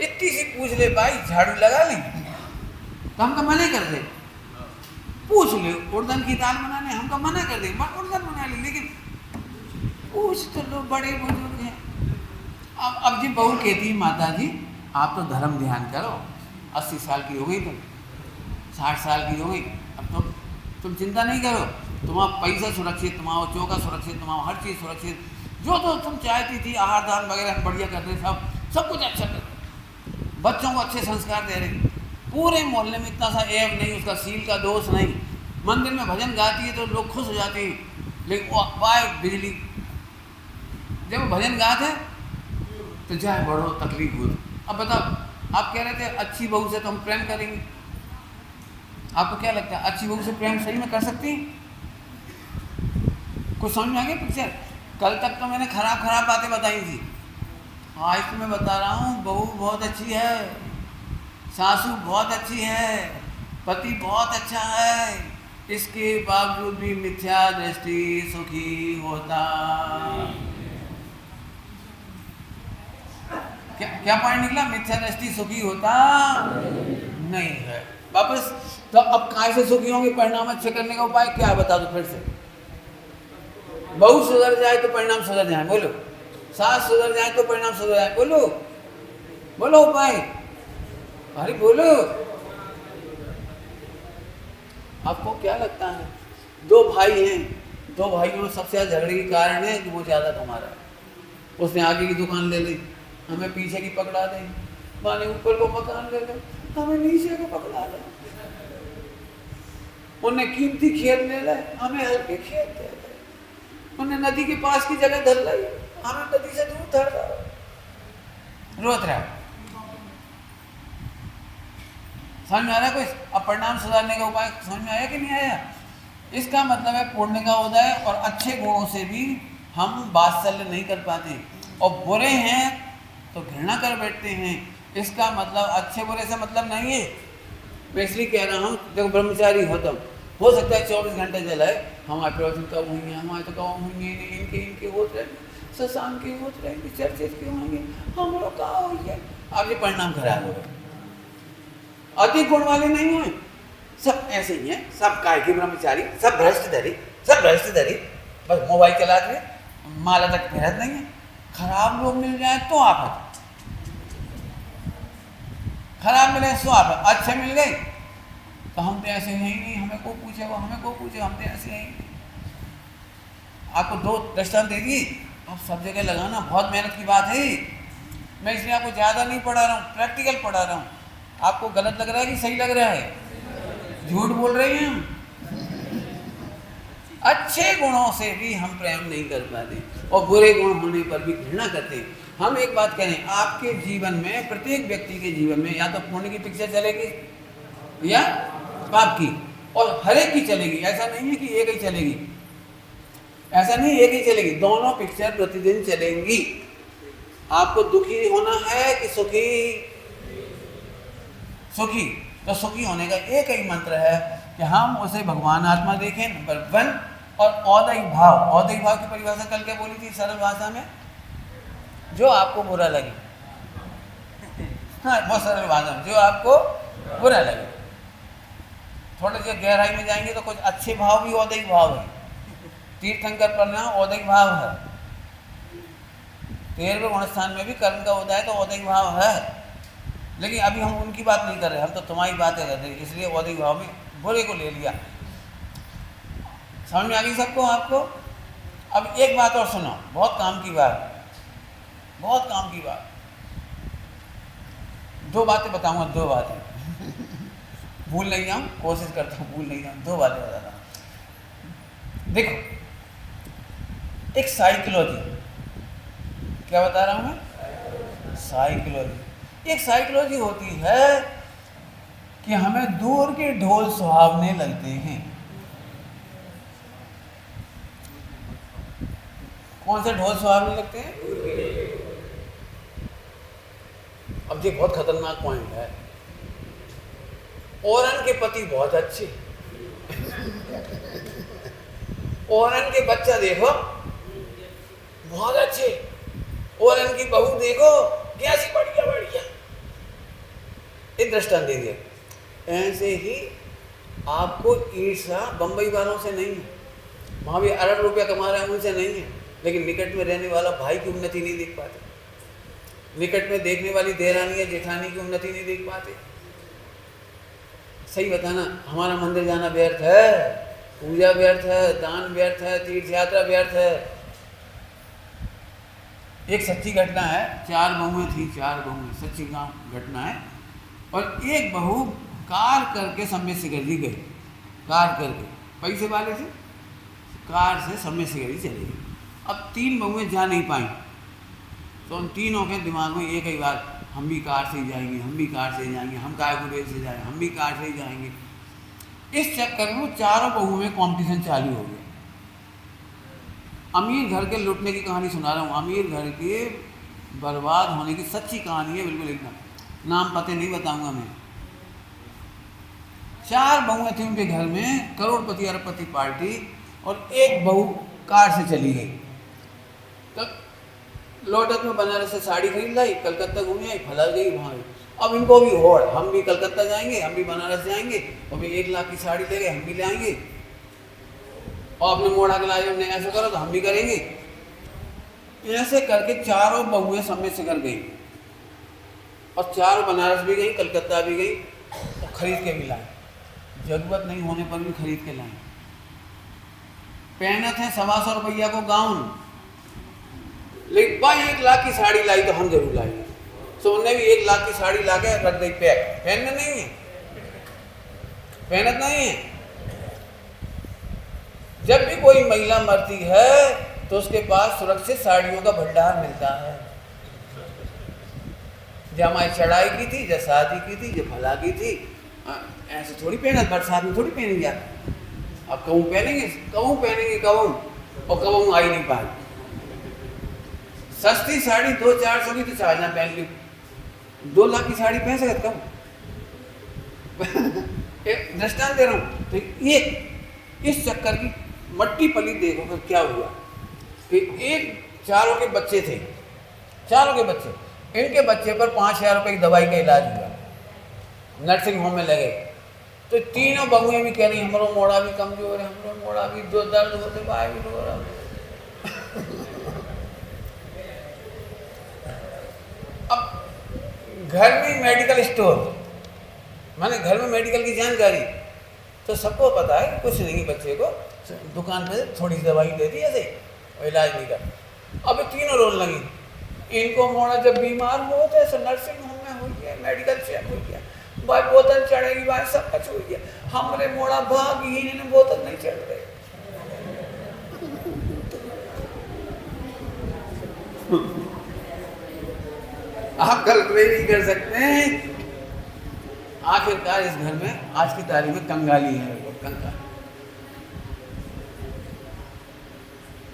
इतनी सी पूछ ले भाई, झाड़ू लगा ली तो हमका मना कर दे। पूछ ले उड़दन की दाल बनाने, हमका मना कर दे, उड़दन बना ले, लेकिन पूछ तो लो, बड़े बुजुर्ग हैं। अब जी बहू कहती है, माता जी आप तो धर्म ध्यान करो, 80 साल की हो गई तुम, 60 साल की हो गई, अब तो तुम चिंता नहीं करो, तुम्हारा पैसा सुरक्षित, तुम्हारा चौका सुरक्षित, तुम्हारा हर चीज़ सुरक्षित, जो तो तुम चाहती थी, आहार दान वगैरह बढ़िया कर रहे, सब कुछ अच्छा कर रहे, बच्चों को अच्छे संस्कार दे रहे, पूरे मोहल्ले में इतना सा ऐब नहीं, उसका सील का दोष नहीं। मंदिर में भजन गाती है तो लोग खुश हो जाते हैं, लेकिन वो अखबार बिजली, जब वो भजन गाते हैं तो जाए बड़ो तकलीफ हुई। अब बताओ, आप कह रहे थे अच्छी बहू से तो हम प्रेम करेंगे, आपको क्या लगता है अच्छी बहू से प्रेम सही में कर सकती? कुछ समझ में आ गया पिक्चर? कल तक तो मैंने खराब बातें बताई थी, आज तो मैं बता रहा हूँ बहू बहुत अच्छी है, सासू बहुत अच्छी है, पति बहुत अच्छा है, इसके बावजूद भी मिथ्या दृष्टि सुखी होता। क्या पॉइंट निकला? मिथ्या दृष्टि सुखी होता नहीं है। वापस तो अब काय से सुखी होंगे? परिणाम अच्छे करने का उपाय क्या है बता दो फिर से। बहू सुधर जाए तो परिणाम सुधर जाए, बोलो। सास सुधर जाए तो परिणाम सुधर जाए, बोलो बोलो उपाय, अरे बोलो। आपको क्या लगता है? दो भाई हैं, दो भाइयों में सबसे ज्यादा झगड़े के कारण है कि वो ज्यादा कमा रहा है। उसने आगे की दुकान ले ली, हमें पीछे की पकड़ा दे, माने ऊपर को मकान ले ले, हमें नीचे को पकड़ा दे, उन्हें कीमती खेत ले ले, हमें हल्के खेत दे दे, उन्हें नदी के पास की जगह धर लाई, हमें नदी से दूर धर रहा, रोत रहा। समझ में आ रहा है कोई? अब परिणाम सुधारने का उपाय समझ में आया कि नहीं आया? इसका मतलब है पुण्य का उदय और अच्छे गुणों से भी हम वात्सल्य नहीं कर पाते, और बुरे हैं तो घृणा कर बैठते हैं। इसका मतलब अच्छे बुरे से मतलब नहीं है। मैं इसलिए कह रहा हूँ, देखो ब्रह्मचारी हो तुम, हो सकता है 24 घंटे चलाए, हमारे प्रवचन कब होंगे, हमारे तो कब होंगे नहीं, इनके होते रहेंगे, सत्संग के होते रहेंगे, चर्चित के होंगे, हम लोग कहाँ होंगे। अब ये परिणाम खराब हो गए। अति गुण वाले नहीं हैं, सब ऐसे ही हैं, सब काय के ब्रह्मचारी, सब भ्रष्टधरी, बस मोबाइल चला के माला तक फिरत नहीं है। खराब लोग मिल जाए तो आफत, खराब मिले तो आफत, अच्छे मिल गए तो हम तो ऐसे हैं ही नहीं, हमें को पूछेगा, हम तो ऐसे हैं ही। आपको 2 दृष्टांत दे दिए, अब सब जगह लगाना बहुत मेहनत की बात है। मैं इसलिए आपको ज़्यादा नहीं पढ़ा रहा हूँ, प्रैक्टिकल पढ़ा रहा हूँ। आपको गलत लग रहा है कि सही लग रहा है? झूठ बोल रहे हैं हम। अच्छे गुणों से भी हम प्रेम नहीं कर पाते और बुरे गुण होने पर भी घृणा करते हैं। हम एक बात करें, आपके जीवन में, प्रत्येक व्यक्ति के जीवन में या तो पुण्य की पिक्चर चलेगी या बाप की, और हर एक की चलेगी। ऐसा नहीं है कि एक ही चलेगी, ऐसा नहीं एक ही चलेगी, दोनों पिक्चर प्रतिदिन चलेंगी। आपको दुखी होना है कि सुखी? सुखी। तो सुखी होने का एक ही मंत्र है कि हम उसे भगवान आत्मा देखें, नंबर 1। और औदैहिक भाव, औदैहिक भाव की परिभाषा कल क्या बोली थी सरल भाषा में? जो आपको बुरा लगे। हाँ, बहुत सरल भाषा में, जो आपको बुरा लगे। थोड़ा सी गहराई में जाएंगे तो कुछ अच्छे भाव भी औदैहिक भाव है। तीर्थंकर प्रणाम औदैहिक भाव है। 13वें गुणस्थान में भी कर्म का उदय तो औदैहिक भाव है, लेकिन अभी हम उनकी बात नहीं कर रहे, हम तो तुम्हारी बातें कर रहे हैं, इसलिए औदैहिक भाव में बुरे को ले लिया। समझ में आ गई सबको? आपको अब एक बात और सुनो, बहुत काम की बात, बहुत काम की बात। 2 बातें बताऊंगा, 2 बातें भूल नहीं जाऊं, कोशिश करता हूं भूल नहीं जाऊं। 2 बातें बताता हूं। देखो, एक साइकोलॉजी, क्या बता रहा हूं मैं? साइकोलॉजी। एक साइकोलॉजी होती है कि हमें दूर के ढोल सुहावने लगते हैं। कौन से ढोल सुहावने लगते हैं? अब ये बहुत खतरनाक पॉइंट है। औरन के पति बहुत अच्छे, औरन के बच्चा देखो बहुत अच्छे, औरन की बहू देखो कैसी बढ़िया बढ़िया। एक दृष्टांत दे दिया। ऐसे ही आपको ईर्ष्या बंबई वालों से नहीं है, वहां भी अरब रुपया कमा रहे हैं उनसे नहीं है, लेकिन निकट में रहने वाला भाई की उन्नति नहीं देख पाते, निकट में देखने वाली देरानी या जेठानी की उन्नति नहीं देख पाते। सही बताना, हमारा मंदिर जाना व्यर्थ है, पूजा व्यर्थ है, दान व्यर्थ है, तीर्थ यात्रा व्यर्थ है। एक सच्ची घटना है, 4 बहुएं थी, 4 बहुएं, सच्ची घटना है। और एक बहू कार करके सम्य शिखर जी गई, कार करके, पैसे वाले थे, कार से सम्य शिखर जी चली गई। अब 3 बहुएं जा नहीं पाई, तो उन तीनों के दिमाग में एक ही बात, हम भी कार से ही जाएंगे, हम भी कार से ही जाएंगे, हम काय को रेल से जाएंगे, हम भी कार से ही जाएंगे। इस चक्कर में वो चारों बहुओं में कंपटीशन चालू हो गया। अमीर घर के लुटने की कहानी सुना रहा हूँ, अमीर घर के बर्बाद होने की सच्ची कहानी है, बिल्कुल एकदम, नाम पते नहीं बताऊंगा मैं। 4 बहुएं थी उनके घर में, करोड़पति अरबपति पार्टी, और एक बहू कार से चली गई। तब लोटस में बनारस से साड़ी खरीद लाई, कलकत्ता घूमी आई, फला गई वहाँ। अब इनको भी होड़, हम भी कलकत्ता जाएंगे, हम भी बनारस जाएंगे, और भी 1 लाख की साड़ी ले गए, हम भी ले आएंगे, और अपने मोड़ा के लाए हमने ऐसा करो तो हम भी करेंगे। ऐसे करके चारों बहुएं सम्य शिखर गई, और चारों बनारस भी गई, कलकत्ता भी गई, और खरीद के भी लाए, जरूरत नहीं होने पर भी खरीद के लाए। पहने थे 125 रुपया को गाउन, लेकिन भाई 1 लाख की साड़ी लाई तो हम जरूर लाएंगे। तो उन्हें भी 1 लाख की साड़ी ला के रख दी पैक, पहनना नहीं है, पहनत नहीं है। जब भी कोई महिला मरती है तो उसके पास सुरक्षित साड़ियों का भंडार मिलता है। जब हमारी चढ़ाई की थी, जब शादी की थी, जब फला की थी, ऐसे थोड़ी पहना, बरसात में थोड़ी पहनेंगे आप। अब कहूँ पहनेंगे, कहूँ पहनेंगे, कहूँ, और कहूँ आई नहीं पाई। सस्ती साड़ी 200-400 की तो चार्जना पहन ली, 2 लाख की साड़ी पहन सकते कब? एक दृष्टांत दे रहा हूँ। तो ये इस चक्कर की मट्टी पली देखो फिर क्या हुआ कि एक चारों के बच्चे थे, चारों के बच्चे, इनके बच्चे पर 5,000 रुपये की दवाई का इलाज हुआ, नर्सिंग होम में लगे। तो तीनों बहुएं भी कह रही हमारा मोड़ा भी कमजोर है, हमारा मोड़ा भी जो दर्द होते भाई भी रो रहा। अब घर में मेडिकल स्टोर, माने घर में मेडिकल की जानकारी तो सबको पता है, कुछ नहीं, बच्चे को दुकान पे थोड़ी सी दवाई दे दी ऐसे और इलाज नहीं कर। अब तीनों रोल लगी, इनको मोड़ा जब बीमार हुए थे तो नर्सिंग होम में हो गया, मेडिकल चेक हो गया, भाई बोतल चढ़ेगी, भाई सब कुछ हो गया, हमारे मोड़ा भाग ही इन्हें बोतल नहीं चढ़ रही। आप कल्पना नहीं कर सकते हैं आखिरकार इस घर में आज की तारीख में कंगाली है, वो कंगाल।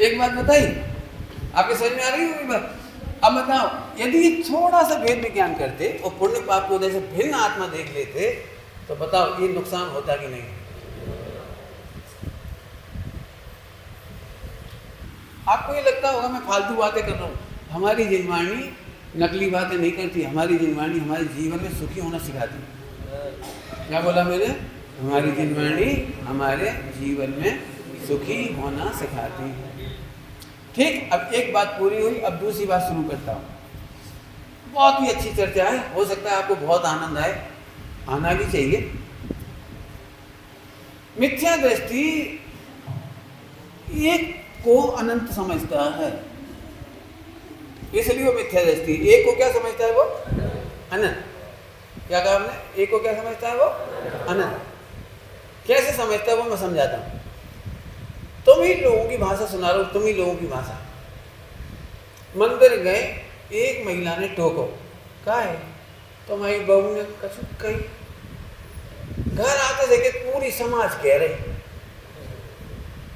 एक बात बताइए, आपके समझ में आ रही है बात? अब बताओ, यदि थोड़ा सा भेद विज्ञान करते और पुण्य पाप को जैसे भिन्न आत्मा देख लेते, तो बताओ ये नुकसान होता कि नहीं? आपको ये लगता होगा मैं फालतू बातें कर रहा हूँ। हमारी जिनवाणी नकली बातें नहीं करती, हमारी जिनवाणी हमारे जीवन में सुखी होना सिखाती है। क्या बोला मैंने? हमारी जिनवाणी हमारे जीवन में सुखी होना सिखाती है। ठीक, अब एक बात पूरी हुई, अब दूसरी बात शुरू करता हूँ। बहुत ही अच्छी चर्चा है, हो सकता है आपको बहुत आनंद आए, आना भी चाहिए। मिथ्या दृष्टि एक को अनंत समझता है, इसलिए वो मिथ्या दृष्टि। एक को क्या समझता है वो? अनंत। क्या कहा हमने? एक को क्या समझता है वो? अनंत। कैसे समझता है वो मैं समझाता हूँ। तुम ही लोगों की भाषा सुना रहा हूँ, तुम ही लोगों की भाषा। मंदिर गए, एक महिला ने टोको, कहा है तुम्हारी बहू ने कछु कही। घर आते देखे पूरी समाज कह रही,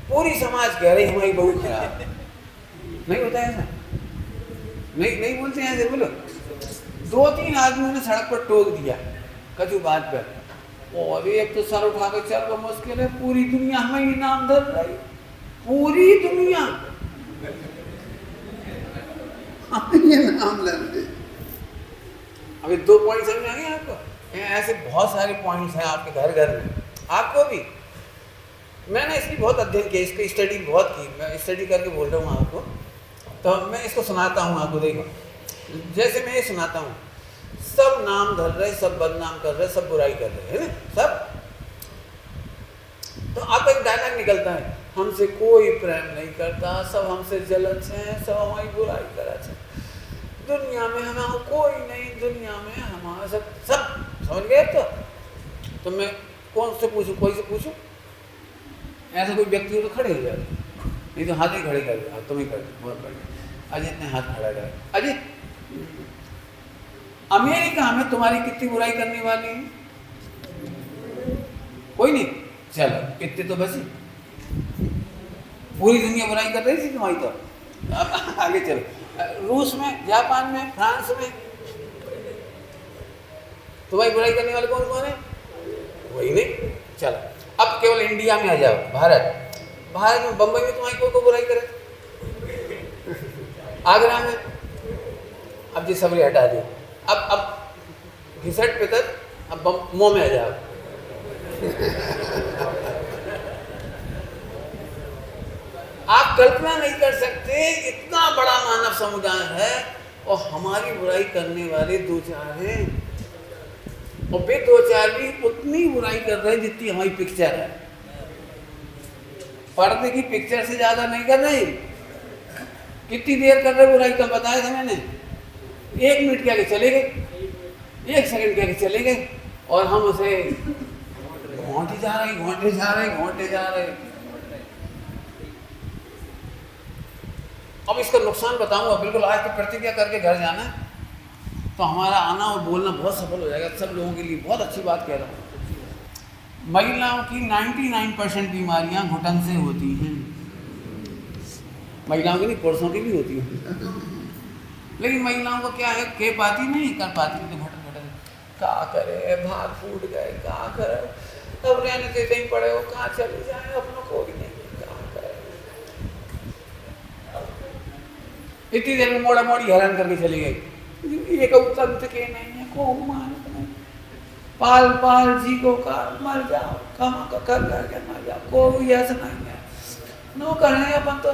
पूरी समाज कह रही हमारी बहू खराब। नहीं होता ऐसा? नहीं बोलते हैं ऐसे? बोलो। 2-3 आदमियों ने सड़क पर टोक दिया कछु बात पर, और एक तो सर उठा कर चल वो मुश्किल है, पूरी दुनिया हमें ही नाम धर रही, पूरी दुनिया ये नाम ले। अभी 2 पॉइंट समझ आ गए आपको? ऐसे बहुत सारे पॉइंट्स हैं आपके घर घर में, आपको भी। मैंने इसकी बहुत अध्ययन किया, इसकी स्टडी बहुत की, मैं स्टडी करके बोल रहा हूँ आपको। तो मैं इसको सुनाता हूँ आपको, देखो जैसे मैं ये सुनाता हूँ, सब नाम धर रहे, सब बदनाम कर रहे, सब बुराई कर रहे हैं ना सब। तो आपका एक डायलॉग निकलता है, हमसे कोई प्रेम नहीं करता, सब हमसे जलत हैं, सब हमारी बुराई करा है, दुनिया में हमारा कोई नहीं, दुनिया में हमारा सब समझ गए। तो मैं कौन से पूछूं? कोई से पूछूं? ऐसा कोई व्यक्ति हो तो खड़े हो जाए, नहीं तो हाथ ही खड़े कर दो, तुम ही कर दो, बहुत बढ़िया। अजित ने हाथ खड़ा कर। अजित, अमेरिका में तुम्हारी कितनी बुराई करने वाली है? कोई नहीं। चलो इतने तो बसी, पूरी दुनिया बुराई कर रही थी तुम्हारी। तो अब आगे चलो, रूस में, जापान में, फ्रांस में तुम्हारी बुराई करने वाले कौन कौन है? वही नहीं। चलो अब केवल इंडिया में आ जाओ, भारत में, बंबई में तुम्हारी कोई बुराई करे? आगरा में, अब जी सबरी हटा दी, अब घिसट पितर, अब मुंह में आ जाओ। आप कल्पना नहीं कर सकते, इतना बड़ा मानव समुदाय है और हमारी बुराई करने वाले 2-4 हैं, और वे 2-4 भी उतनी बुराई कर रहे हैं जितनी हमारी पिक्चर है। पर्दे की पिक्चर से ज्यादा नहीं कर रहे। कितनी देर कर रहे बुराई का बताया था मैंने? 1 मिनट के आगे चले गए, 1 सेकंड के आगे चले गए, और हम उसे घोंटे जा रहे। अब इसका नुकसान बताऊंगा, बिल्कुल आज की प्रतिक्रिया करके घर जाना, तो हमारा आना और बोलना बहुत सफल हो जाएगा सब लोगों के लिए। बहुत अच्छी बात कह रहा हूँ। महिलाओं की 99% बीमारियां घुटन से होती हैं। महिलाओं की नहीं, पुरुषों की भी होती हैं। लेकिन महिलाओं को क्या है, के पाती नहीं, कर पाती तो घुटन क्या करे, भाग फूट गए, क्या करे, अब रहने देते ही पड़े हो, कहाँ चले जाए, अपनों को भी नहीं, क्या करे। इतनी देर में मोड़ा मोड़ी हैरान करके चली गई। ये तंत्र के नहीं है, को मानत नहीं, पाल जी को का मर जाओ, कमा का कर करके मर जाओ, कोई ऐसा नहीं है। नो करें अपन तो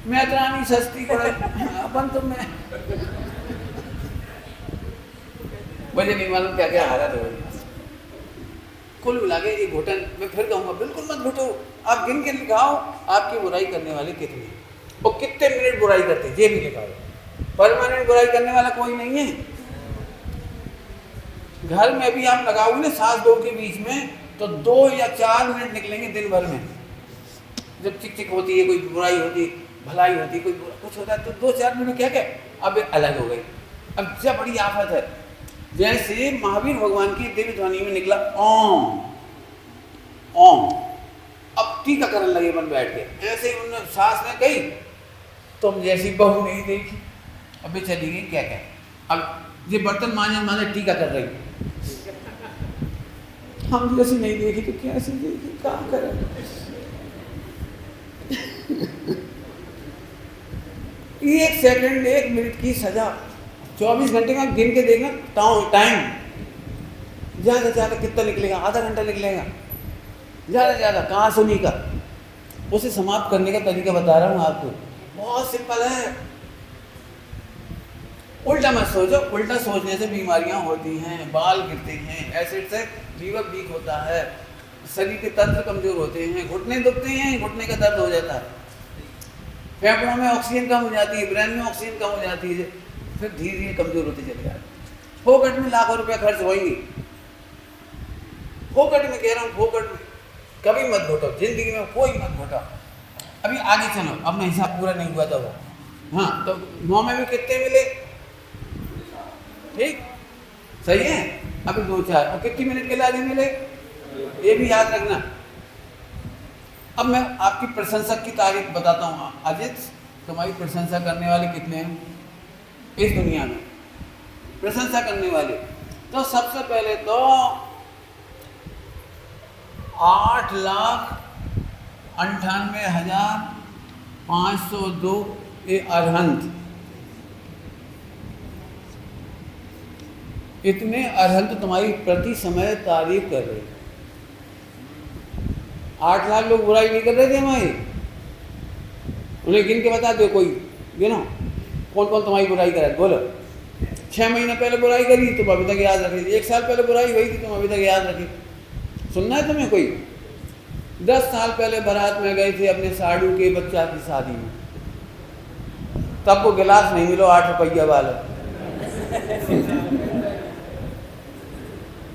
मैत्रानी सस्ती पड़े, अपन तो मैं मुझे नहीं मालूम क्या क्या हालत हो रही। कुल मिला के ये घुटन, मैं फिर कहूँगा बिल्कुल मत घुटो। आप गिन के लिखाओ आपकी बुराई करने वाले कितने, और कितने मिनट बुराई करते, ये भी लिखाओ। परमानेंट बुराई करने वाला कोई नहीं है। घर में भी आप लगाओगे ना सास बहू के बीच में, तो 2 या 4 मिनट निकलेंगे दिन भर में। जब चिक चिक होती है, कोई बुराई होती, भलाई होती, कोई कुछ होता है, तो 2-4 मिनट क्या अब अलग हो गई। अब जब बड़ी आफत है, जैसे महावीर भगवान की दिव्य ध्वनि में निकला ओम ओम, अब टीकाकरण लगे बन बैठ के, ऐसे ही उन्होंने सास ने कही, तुम जैसी बहू नहीं देखी, अबे चली गई क्या क्या। अब ये बर्तन मांझे टीका कर रही, हम जैसी नहीं देखी तो कैसी देखी, काम करें। एक सेकंड 1 मिनट की सजा, 24 घंटे का गिन के देखना टाइम, ज़्यादा से ज़्यादा कितना निकलेगा, आधा घंटा निकलेगा, ज़्यादा से ज़्यादा कहाँ सुनी का। उसे समाप्त करने का तरीका बता रहा हूँ आपको, बहुत सिंपल है। उल्टा मत सोचो, उल्टा सोचने से बीमारियां होती हैं, बाल गिरते हैं, एसिड से लीवर वीक होता है, शरीर के तंत्र कमजोर होते हैं, घुटने दुखते हैं, घुटने का दर्द हो जाता है, फेफड़ों में ऑक्सीजन कम हो जाती है, ब्रेन में ऑक्सीजन कम हो जाती है, फिर धीरे धीरे कमजोर होते चले जाते हैं। फोकट में लाखों रुपया खर्च होंगे, फोकट में कह रहा हूँ, फोकट में कभी मत घोटो, जिंदगी में कोई मत घोटो। अभी आगे चलो, अपना हिसाब पूरा नहीं हुआ था वो, हाँ तो 9 में भी कितने मिले, ठीक सही है। अभी 2 4 और कितनी मिनट के लिए आगे मिले, ये भी याद रखना। अब मैं आपकी प्रशंसक की तारीफ बताता हूँ। अजित, तुम्हारी प्रशंसा करने वाले कितने हैं इस दुनिया में, प्रशंसा करने वाले? तो सबसे पहले तो 8,98,502 ये अरहंत, इतने अरहंत तुम्हारी प्रति समय तारीफ कर रहे। 8 लाख लोग बुराई नहीं कर रहे थे हमारी, उन्हें गिन के बता दो, कोई गिनो कौन कौन तुम्हारी बुराई करे, बोलो। 6 महीने पहले बुराई करी तुम अभी तक याद रखी, 1 साल पहले बुराई हुई थी तुम अभी तक याद रखी, सुनना है तुम्हें कोई? 10 साल पहले बारात में गए थे अपने साड़ू के बच्चा की शादी में, तब को गिलास नहीं मिलो 8 रुपया वाला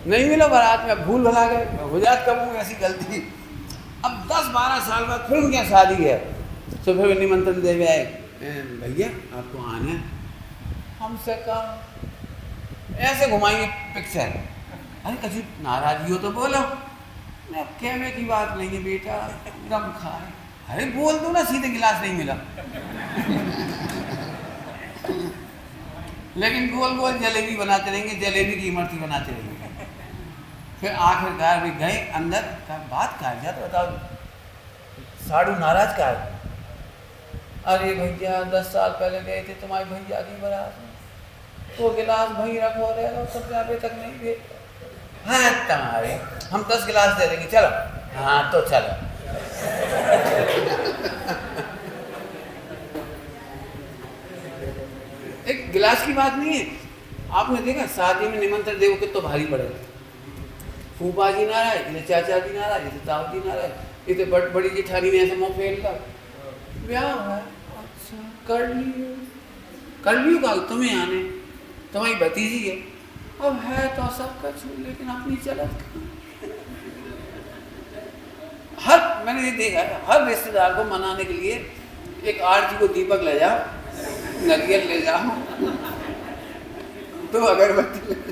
नहीं मिला बारात में, भूल भुला गए, हो जात कब ऐसी गलती। अब 10-12 साल बाद फिर उनकी शादी है, तो फिर निमंत्रण दे आए, भैया आपको आना है, हमसे कहा ऐसे घुमाएंगे पिक्चर। अरे कभी नाराजगी हो तो बोलो, मैं कहने की बात नहीं है बेटा, गम खाए। अरे बोल दो ना, सीधे गिलास नहीं मिला लेकिन गोल गोल जलेबी बनाते रहेंगे, जलेबी की इमरती बनाते रहेंगे। फिर आखिरकार भी गए अंदर, का बात का है, बताओ साड़ू नाराज का है। अरे भैया 10 साल पहले गए थे तुम्हारे भैया की बारात में, तो गिलास वहीं रखो रहे सब अभी तक नहीं दे। हाँ तुम्हारे, हम 10 गिलास दे देंगे, चलो। हाँ तो चलो एक गिलास की बात नहीं है। आपने देखा शादी में निमंत्रण देखो कितना भारी पड़े, फूफा जी नाराज, इधर चाचा जी नाराज, इधर ताऊ जी नाराज, इधर बड़ी जेठानी ने ऐसे मुँह फेर का ब्याह है। अच्छा कर लियो का तुम्हें आने, तुम्हारी भतीजी है, अब है तो सब कुछ, लेकिन अपनी चलत हर, मैंने ये देखा है, हर रिश्तेदार को मनाने के लिए एक आरती को दीपक ले जाओ, नरियल ले जाओ, तो अगरबत्ती ले जाओ।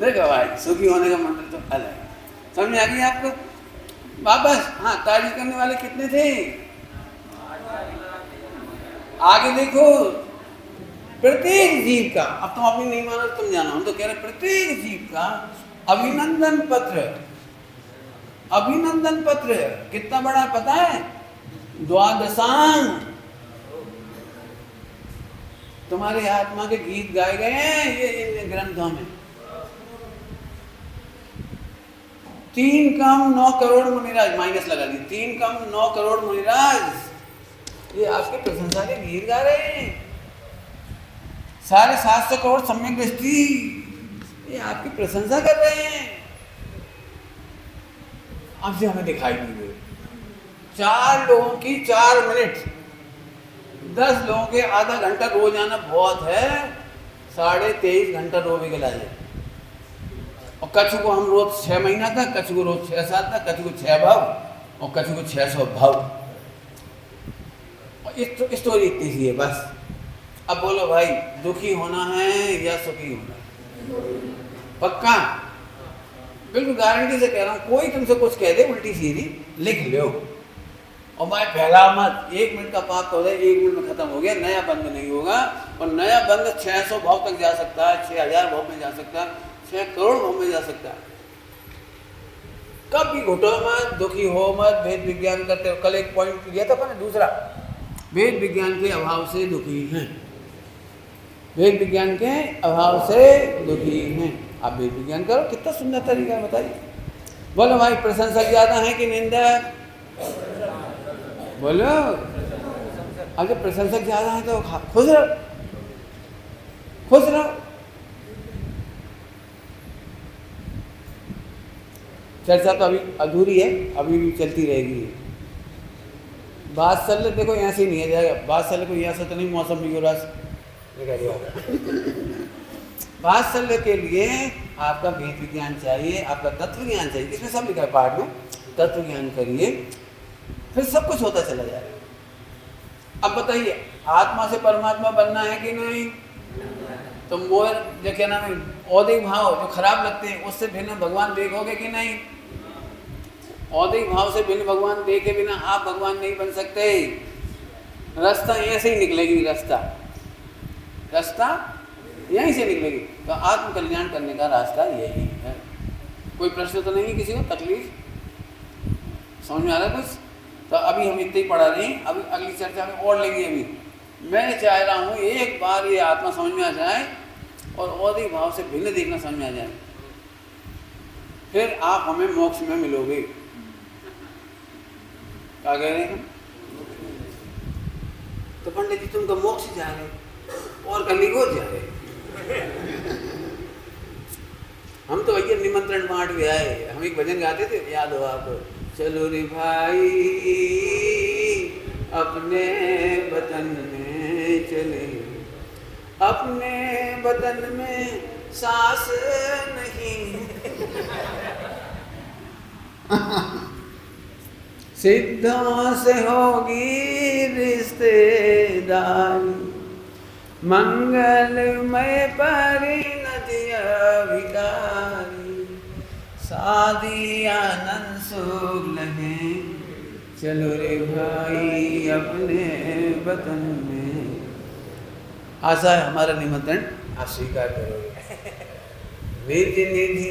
देखो भाई, सुखी होने का मंत्र तो अलग है, समझ आ गई आपको? वापस हाँ, तारीफ करने वाले कितने थे? आगे देखो, प्रत्येक जीव का, अब तुम अपनी नहीं मानो तुम जानो, हम तो कह रहे प्रत्येक जीव का अभिनंदन पत्र कितना बड़ा पता है? 12 तुम्हारे आत्मा के गीत गाए गए हैं ये इन ग्रंथों में। 3 कम 9 करोड़ मुनिराज, माइनस लगा दी, 3 कम 9 करोड़ मुनिराज ये आपके प्रशंसा के गीत गा रहे हैं। 750 करोड़ सम्यक दृष्टि ये आपकी प्रशंसा कर रहे हैं। अब से हमें दिखाई नहीं दे, 4 लोगों की 4 मिनट, 10 लोगों के आधा घंटा रोजाना बहुत है, 23.5 घंटा रोवे के लाए। और कछु को हम रोज 6 महीना तक, कछु को रोज 6-7 तक, कछु को 6 भाव और कछु को 600 भाव। और स्टोरी इतनी सी है बस। अब बोलो भाई, दुखी होना है या सुखी होना है? पक्का? बिल्कुल गारंटी से कह रहा हूँ। कोई तुमसे कुछ कह दे उल्टी सीधी, लिख लो और मैं फैला मत। 1 मिनट का पाप हो जाए, 1 मिनट में खत्म हो गया, नया बंद नहीं होगा। और नया बंद 600 भाव तक जा सकता है, 6000 भाव में जा सकता है, 6 करोड़ भाव में जा सकता है। कभी घुटो मत, दुखी हो मत, भेद विज्ञान करते हो। कल एक पॉइंट दिया था मैंने दूसरा, भेद विज्ञान के अभाव से दुखी हैं, भेद विज्ञान के अभाव से दुखी हैं। आप भेद विज्ञान करो, कितना सुंदर तरीका है, बताइए। बोलो भाई, प्रशंसक ज्यादा है कि निंदक? बोलो। अब जब प्रशंसक ज्यादा है तो खुश रहो, खुश रहो। चर्चा तो अभी अधूरी है, अभी भी चलती रहेगी। वात्सल्य देखो यहाँ से नहीं है जाएगा, वात्सल्य को यहाँ से तो नहीं, मौसम भी हो रहा वात्सल्य के लिए आपका भेद विज्ञान चाहिए, आपका तत्व ज्ञान चाहिए। इसमें सब लिखा है पाठ में, तत्व ज्ञान करिए, फिर सब कुछ होता चला जाएगा। अब बताइए, आत्मा से परमात्मा बनना है कि नहीं? तो मोह जो क्या नाम है, औदिक भाव जो खराब लगते हैं, उससे भिन्न भगवान देखोगे कि नहीं? औदिक भाव से भिन्न भगवान देखे बिना आप भगवान नहीं बन सकते। रास्ता ऐसे ही निकलेगी, रास्ता यहीं से निकलेगी। तो आत्म कल्याण करने का रास्ता यही है। कोई प्रश्न तो नहीं है किसी को? तकलीफ समझ में आ रहा है कुछ? तो अभी हम इतने ही पढ़ा रहे हैं, अभी अगली चर्चा में और लेंगे। अभी मैं चाह रहा हूँ एक बार ये आत्मा समझ में आ जाए और औदिक भाव से भिन्न देखना समझ में आ जाए, फिर आप हमें मोक्ष में मिलोगे। क्या कह रहे हैं? तो पंडित जी तुम तो मोक्ष जा रहे और कलिगोर जा रहे, हम तो भैया निमंत्रण बांट के आए। हम एक भजन गाते थे, याद हो आपको? चलो रे भाई अपने वतन में चले, अपने वतन में सास नहीं सिद्धों से होगी रिश्तेदारी, मंगलमय परिणति अभिकारी, शादी आनंद सुख लगे, चलो रे भाई अपने वतन में। आशा है हमारा निमंत्रण आप स्वीकार करोगे। निधि निधि